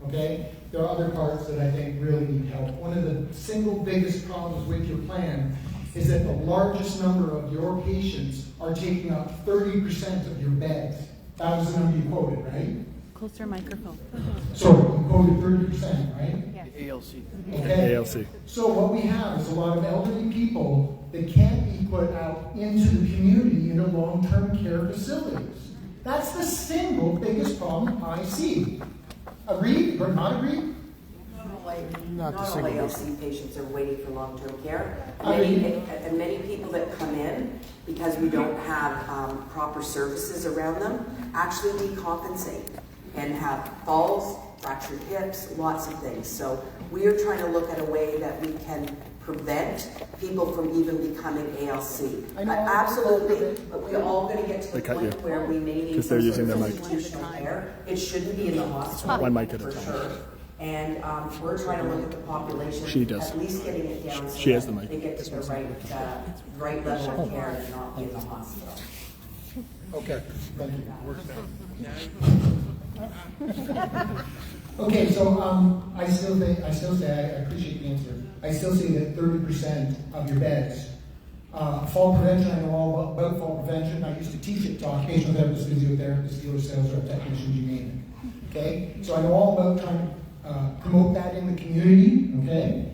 Okay? There are other parts that I think really need help. One of the single biggest problems with your plan is that the largest number of your patients are taking up 30% of your beds. That was the number you quoted, right? Closer microphone. So you quoted 30%, right? Yeah. ALC. Okay. ALC. So what we have is a lot of elderly people that can't be put out into the community into long-term care facilities. That's the single biggest problem I see. Agreed or not agreed? Not the Not all single ALC patients are waiting for long-term care. Agreed. Many people that come in, because we don't have proper services around them, actually decompensate and have falls, fractured hips, lots of things. So we are trying to look at a way that we can prevent people from even becoming ALC. Absolutely, but we're all going to get to the point where we may need Because they're some using sort their of mic. institutional care. It shouldn't be in the hospital, One mic at a for time. sure. And we're trying to look at the population, She does. at least getting it down so She has that the mic. they get to the right level of care and not be in the hospital. Okay, thank you. Okay, so I still say I appreciate the answer. I still say that 30% of your beds, fall prevention, I know all about fall prevention. I used to teach it to occupational therapists, physiotherapists, dealers, sales rep, technicians, you name it. Okay, so I know all about trying to promote that in the community. Okay,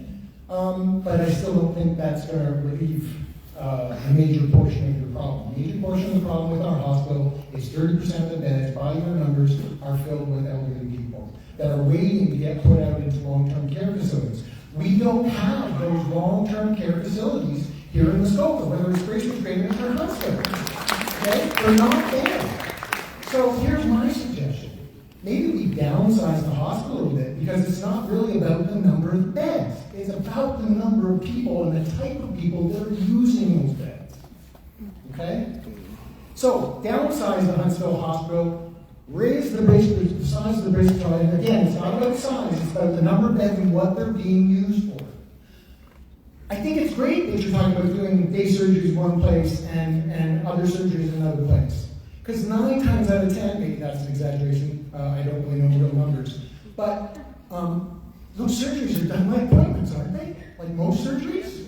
but I still don't think that's going to relieve a major portion of your problem. A major portion of the problem with our hospital is 30% of the beds, by your numbers, are filled with elderly people that are waiting to get put out into long-term care facilities. We don't have those long-term care facilities here in Muskoka, whether it's Bracebridge, Bracebridge, or Huntsville. Okay? They're not there. So here's my suggestion. Maybe we downsize the hospital a little bit because it's not really about the number of beds. It's about the number of people and the type of people that are using those beds. Okay? So downsize the Huntsville Hospital, raise the size of the Bracebridge, and again, it's not about size, it's about the number of beds and what they're being used for. I think it's great that you're talking about doing day surgeries one place and other surgeries in another place. Because 9 times out of 10, maybe that's an exaggeration, I don't really know real numbers, but those surgeries are done by appointments, aren't they? Like most surgeries?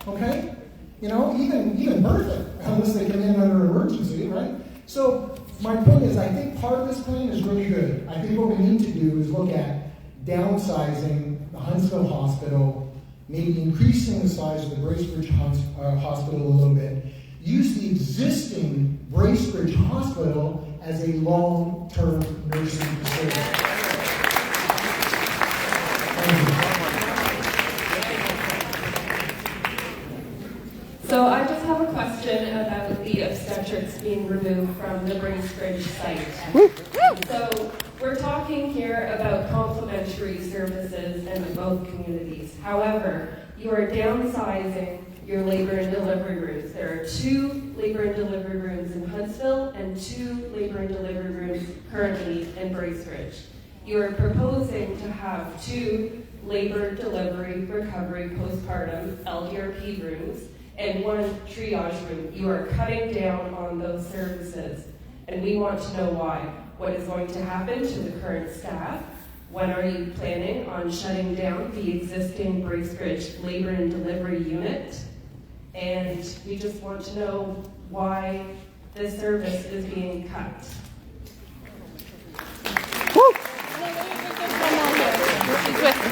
Okay? You know, even birthing, unless they come in under emergency, right? So my point is, I think part of this plan is really good. I think what we need to do is look at downsizing the Huntsville Hospital, maybe increasing the size of the Bracebridge Hospital a little bit, use the existing Bracebridge Hospital as a long-term nursing facility. So I just have a question about the obstetrics being removed from the Bracebridge site. So we're talking here about complementary services in both communities. However, you are downsizing your labor and delivery rooms. There are 2 labor and delivery rooms in Huntsville and 2 labor and delivery rooms currently in Bracebridge. You are proposing to have 2 labor, delivery, recovery, postpartum, LDRP rooms, and 1 triage room. You are cutting down on those services, and we want to know why. What is going to happen to the current staff? When are you planning on shutting down the existing Bracebridge labor and delivery unit? And we just want to know why this service is being cut.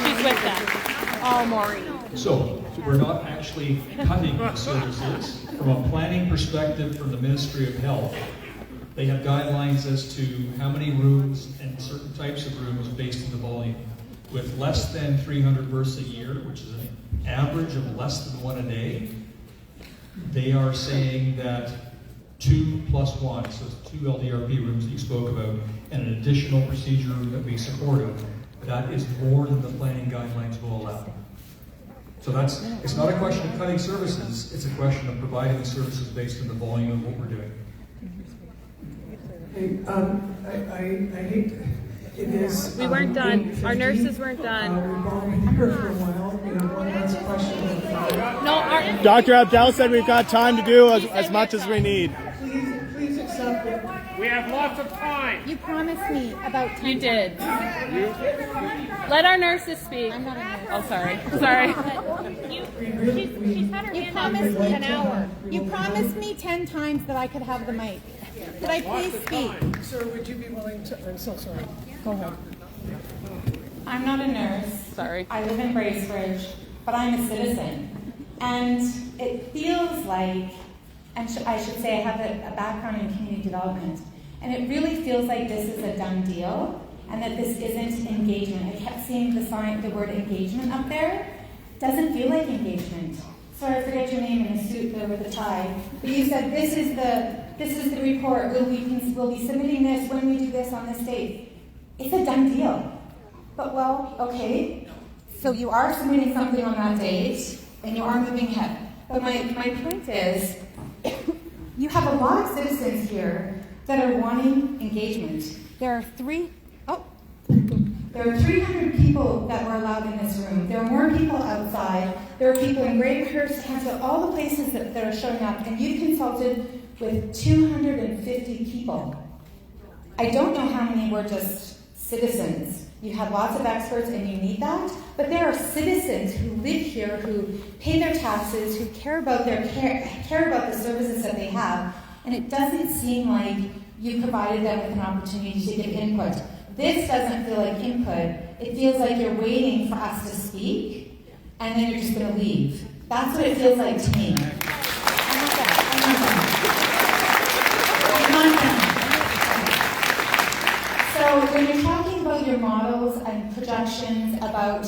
She's with them. Oh, Maureen. So we're not actually cutting services. From a planning perspective from the Ministry of Health, they have guidelines as to how many rooms and certain types of rooms based on the volume. With less than 300 births a year, which is an average of less than 1 a day, they are saying that 2 plus 1, so it's 2 LDRP rooms that you spoke about, and an additional procedure room that we support of. That is more than the planning guidelines will allow. So it's not a question of cutting services, it's a question of providing the services based on the volume of what we're doing. I hate it is. We weren't done. Our nurses weren't done. We've all been here for a while. One last question. No, Dr. Abdel said we've got time to do as much as we need. Please accept it. We have lots of time. You promised me about 10 You did. Let our nurses speak. I'm not a nurse. Oh, sorry. Sorry. She's had her you promised me an hour. You promised me 10 times that I could have the mic. Could I please speak? Sir, would you be willing to? I'm so sorry. Go ahead. I'm not a nurse. Sorry. I live in Bracebridge, but I'm a citizen. And it feels like, and I should say I have a background in community development, and it really feels like this is a done deal, and that this isn't engagement. I kept seeing the word engagement up there. Doesn't feel like engagement. Sorry, I forget your name in the suit there with the tie. But you said this is the report. We'll be submitting this when we do this on this date. It's a done deal. But well, okay. So you are submitting something on that date, and you are moving ahead. But my point is, you have a lot of citizens here that are wanting engagement. There are 300 people that were allowed in this room. There are more people outside. There are people in Bracebridge, Huntsville, all the places that are showing up. And you consulted with 250 people. I don't know how many were just citizens. You have lots of experts and you need that. But there are citizens who live here, who pay their taxes, who care about care about the services that they have. And it doesn't seem like you provided them with an opportunity to give input. This doesn't feel like input. It feels like you're waiting for us to speak, and then you're just going to leave. That's what it feels like to me. I'm not done. So when you're talking about your models and projections about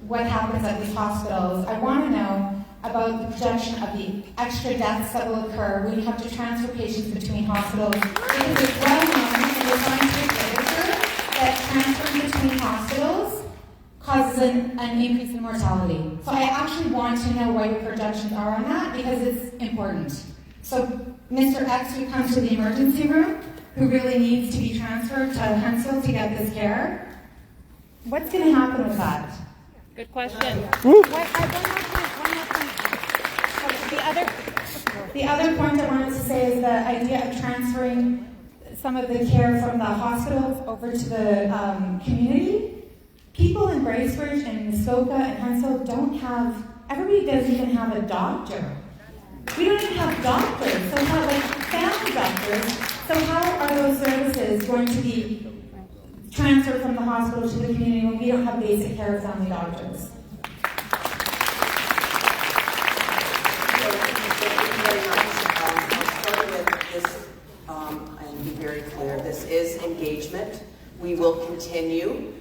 what happens at these hospitals, I want to know about the projection of the extra deaths that will occur when you have to transfer patients between hospitals. Because it's well known in the scientific literature that transferring between hospitals causes an increase in mortality. So I actually want to know what your projections are on that because it's important. So Mr. X who comes to the emergency room, who really needs to be transferred to Huntsville to get this care, what's going to happen with that? Good question. The other point I wanted to say is the idea of transferring some of the care from the hospitals over to the community. People in Bracebridge and Muskoka and Huntsville don't have, everybody doesn't even have a doctor. We don't even have doctors, so how, like family doctors, so how are those services going to be transferred from the hospital to the community when we don't have basic care of family doctors? earlier, this is engagement. We will continue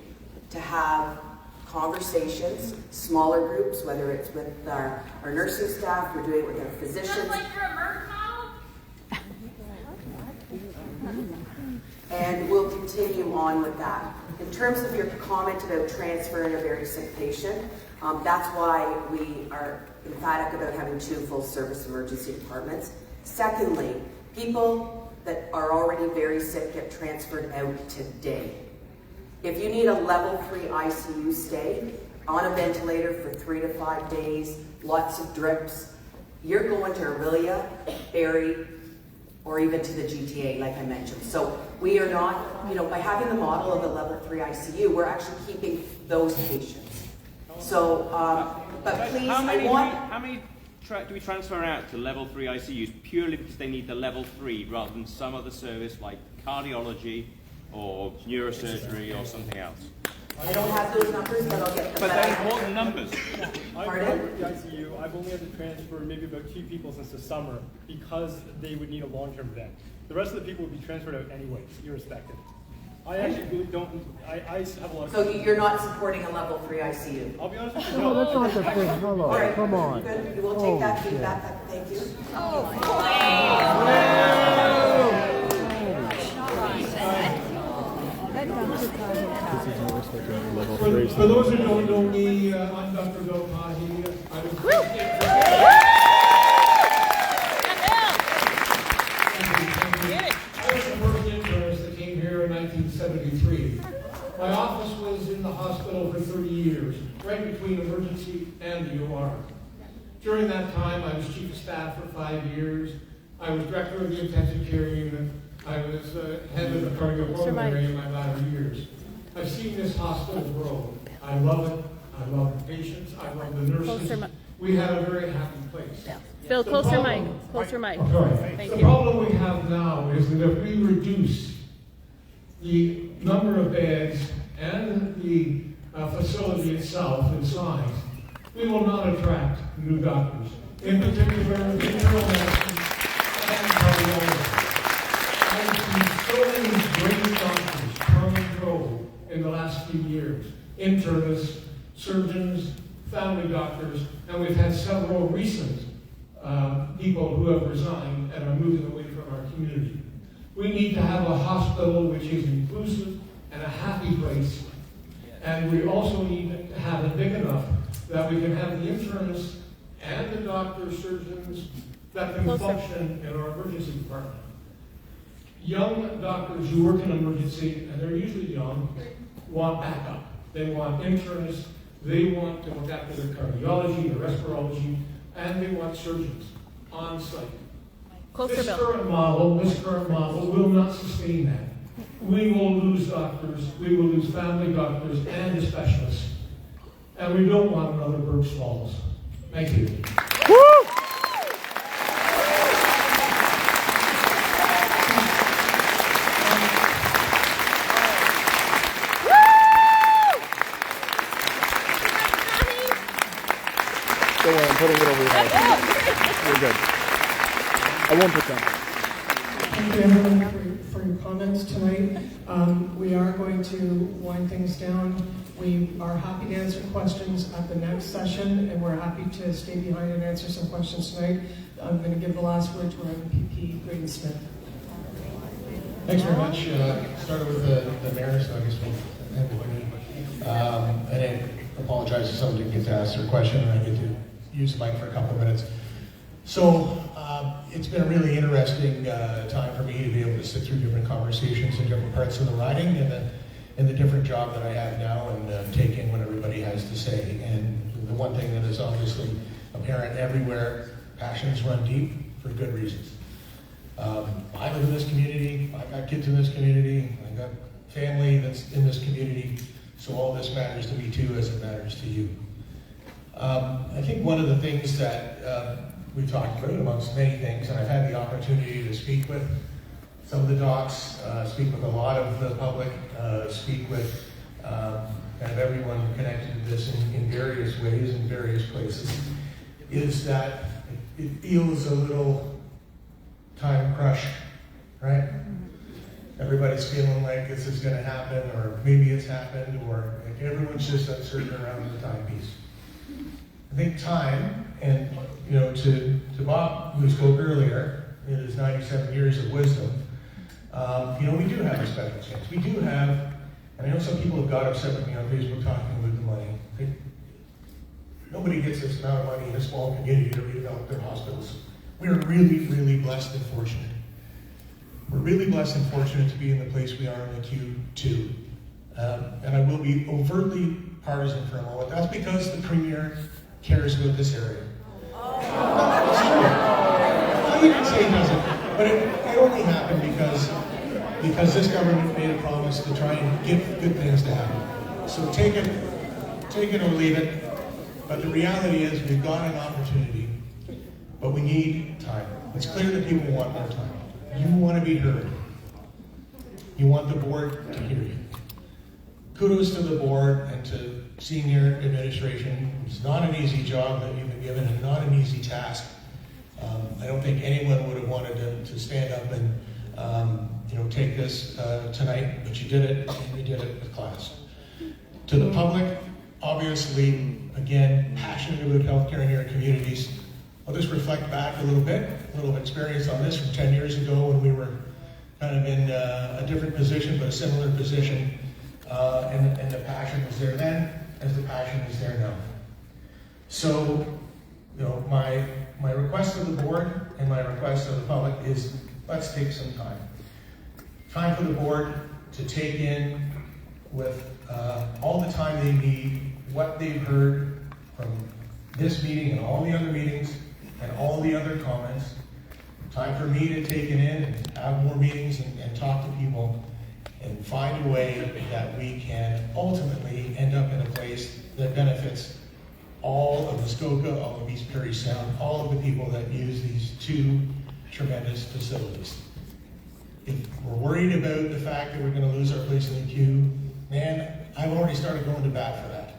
to have conversations, smaller groups, whether it's with our nursing staff, we're doing it with our physicians. And we'll continue on with that. In terms of your comment about transferring a very sick patient, that's why we are emphatic about having 2 full-service emergency departments. Secondly, people that are already very sick get transferred out today. If you need a level 3 ICU stay on a ventilator for 3 to 5 days, lots of drips, you're going to Aurelia, Barrie, or even to the GTA, like I mentioned. So we are not, by having the model of a level 3 ICU, we're actually keeping those patients. So, but please, how many do we transfer out to level 3 ICUs purely because they need the level 3 rather than some other service like cardiology or neurosurgery or something else? I don't have those numbers, but I'll get them. But they're important numbers. Pardon? I've worked at the ICU. I've only had to transfer maybe about 2 people since the summer because they would need a long-term vet. The rest of the people would be transferred out anyways, irrespective. I actually really don't. I have a lot of. So you're not supporting a level 3 ICU? I'll be honest with you. No, that's not the thing. Hello, All right, come on. Good. We'll take that feedback. Thank you. For those who don't know me, I'm Dr. Bill Pahi. I was the first internist that came here in 1973. My office was in the hospital for 30 years, right between emergency and the OR. During that time, I was chief of staff for 5 years. I was director of the intensive care unit. I was head of the cardiopulmonary in my latter years. I've seen this hospital grow. I love it. I love the patients. I love the nurses. We have a very happy place. Phil, closer mic. Closer mic. Thank The you. problem we have now is that if we reduce the number of beds and the facility itself in size, we will not attract new doctors. In particular, internal medicine and cardiology. I've seen so many great doctors come and go in the last few years. Internists, surgeons, family doctors, and we've had several recent people who have resigned and are moving away from our community. We need to have a hospital which is inclusive and a happy place, and we also need to have it big enough that we can have the internists and the doctors, surgeons that can function in our emergency department. Young doctors who work in emergency, and they're usually young, want backup. They want internists, they want to look after their cardiology, their respirology, and they want surgeons on site. This current model will not sustain that. We will lose doctors, we will lose family doctors and specialists. And we don't want another Burke Falls. Thank you. Don't worry, I'm putting it over your head. You're good. I won't put that. Thank you everyone for your comments tonight. We are going to wind things down. We are happy to answer questions at the next session, and we're happy to stay behind and answer some questions tonight. I'm going to give the last word to our MPP, Graydon Smith. Thanks very much. Started with the mayor, so I guess we'll end with me. And I apologize if someone didn't get to ask their question, and I get to use the mic for a couple of minutes. So it's been a really interesting time for me to be able to sit through different conversations in different parts of the riding and the different job that I have now and take in what everybody has to say. And the one thing that is obviously apparent everywhere, passions run deep for good reasons. I live in this community, I've got kids in this community, I've got family that's in this community, so all this matters to me too as it matters to you. I think one of the things that we've talked about, amongst many things, and I've had the opportunity to speak with some of the docs, speak with a lot of the public, speak with kind of everyone connected to this in various ways, in various places, is that it feels a little time crushed, right? everybody's feeling like this is going to happen, or maybe it's happened, or like everyone's just uncertain around the timepiece. I think time, and to Bob, who spoke earlier, in his 97 years of wisdom, we do have a special chance. We do have, and I know some people have got upset with me on Facebook talking about the money. Nobody gets this amount of money in a small community to redevelop their hospitals. We are really, really blessed and fortunate. We're really blessed and fortunate to be in the place we are in the Q2. And I will be overtly partisan for a moment. That's because the Premier cares about this area. It's true. You can say he doesn't, but it only happened because this government made a promise to try and give good things to happen. So take it or leave it. But the reality is we've got an opportunity, but we need time. It's clear that people want more time. You want to be heard. You want the board to hear you. Kudos to the board and to senior administration. It's not an easy job that you've been given and not an easy task. I don't think anyone would have wanted to stand up and take this tonight, but you did it, and you did it with class. To the public, obviously, again, passionate about healthcare in your communities. I'll just reflect back a little experience on this from 10 years ago when we were kind of in a different position, but a similar position, and the passion was there then, as the passion is there now. So, my request to the board and my request to the public is, let's take some time. Time for the board to take in with all the time they need, what they've heard from this meeting and all the other meetings and all the other comments. Time for me to take it in and have more meetings and talk to people and find a way that we can ultimately end up in a place that benefits all of Muskoka, all of East Prairie Sound, all of the people that use these two tremendous facilities. If we're worried about the fact that we're going to lose our place in the queue, man, I've already started going to bat for that.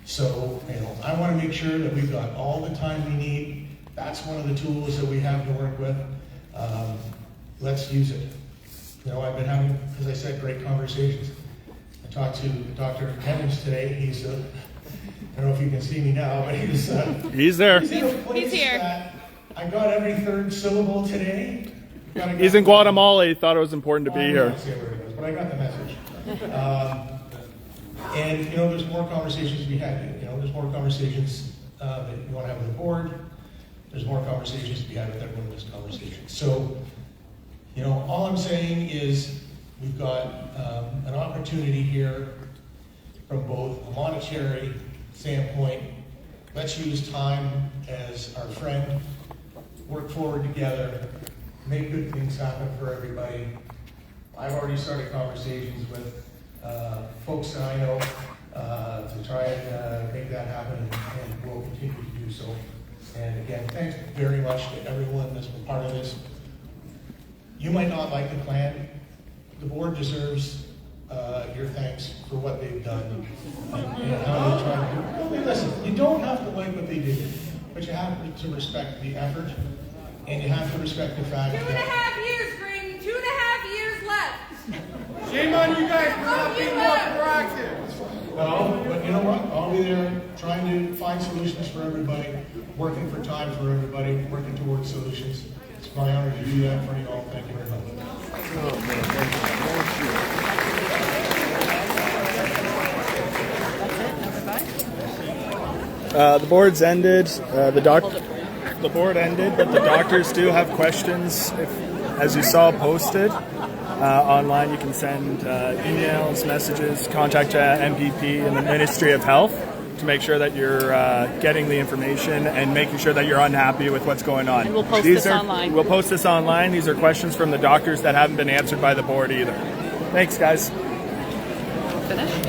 So, I want to make sure that we've got all the time we need. That's one of the tools that we have to work with. Let's use it. I've been having, as I said, great conversations. I talked to Dr. Hemens today. He's, I don't know if you can see me now, but he's there. He's here. I got every third syllable today. He's in Guatemala. He thought it was important to be here. I won't say where it is, but I got the message. And there's more conversations to be had. There's more conversations that you want to have with the board. There's more conversations to be had with everyone in this conversation. So, all I'm saying is we've got an opportunity here from both a monetary standpoint. Let's use time as our friend, work forward together, make good things happen for everybody. I've already started conversations with folks that I know to try and make that happen, and we'll continue to do so. And again, thanks very much to everyone that's been part of this. You might not like the plan. The board deserves your thanks for what they've done and how they tried to do it. Listen, you don't have to like what they did, but you have to respect the effort, and you have to respect the fact that 2.5 years, Green. 2.5 years left. Shame on you guys for not being more proactive. Well, but you know what? I'll be there trying to find solutions for everybody, working for time for everybody, working towards solutions. It's my honor to do that for you all. Thank you very much. The board's ended. The board ended, but the doctors do have questions. As you saw posted online, you can send emails, messages, contact MPP and the Ministry of Health to make sure that you're getting the information and making sure that you're unhappy with what's going on. And we'll post this online. We'll post this online. These are questions from the doctors that haven't been answered by the board either. Thanks, guys. Finished?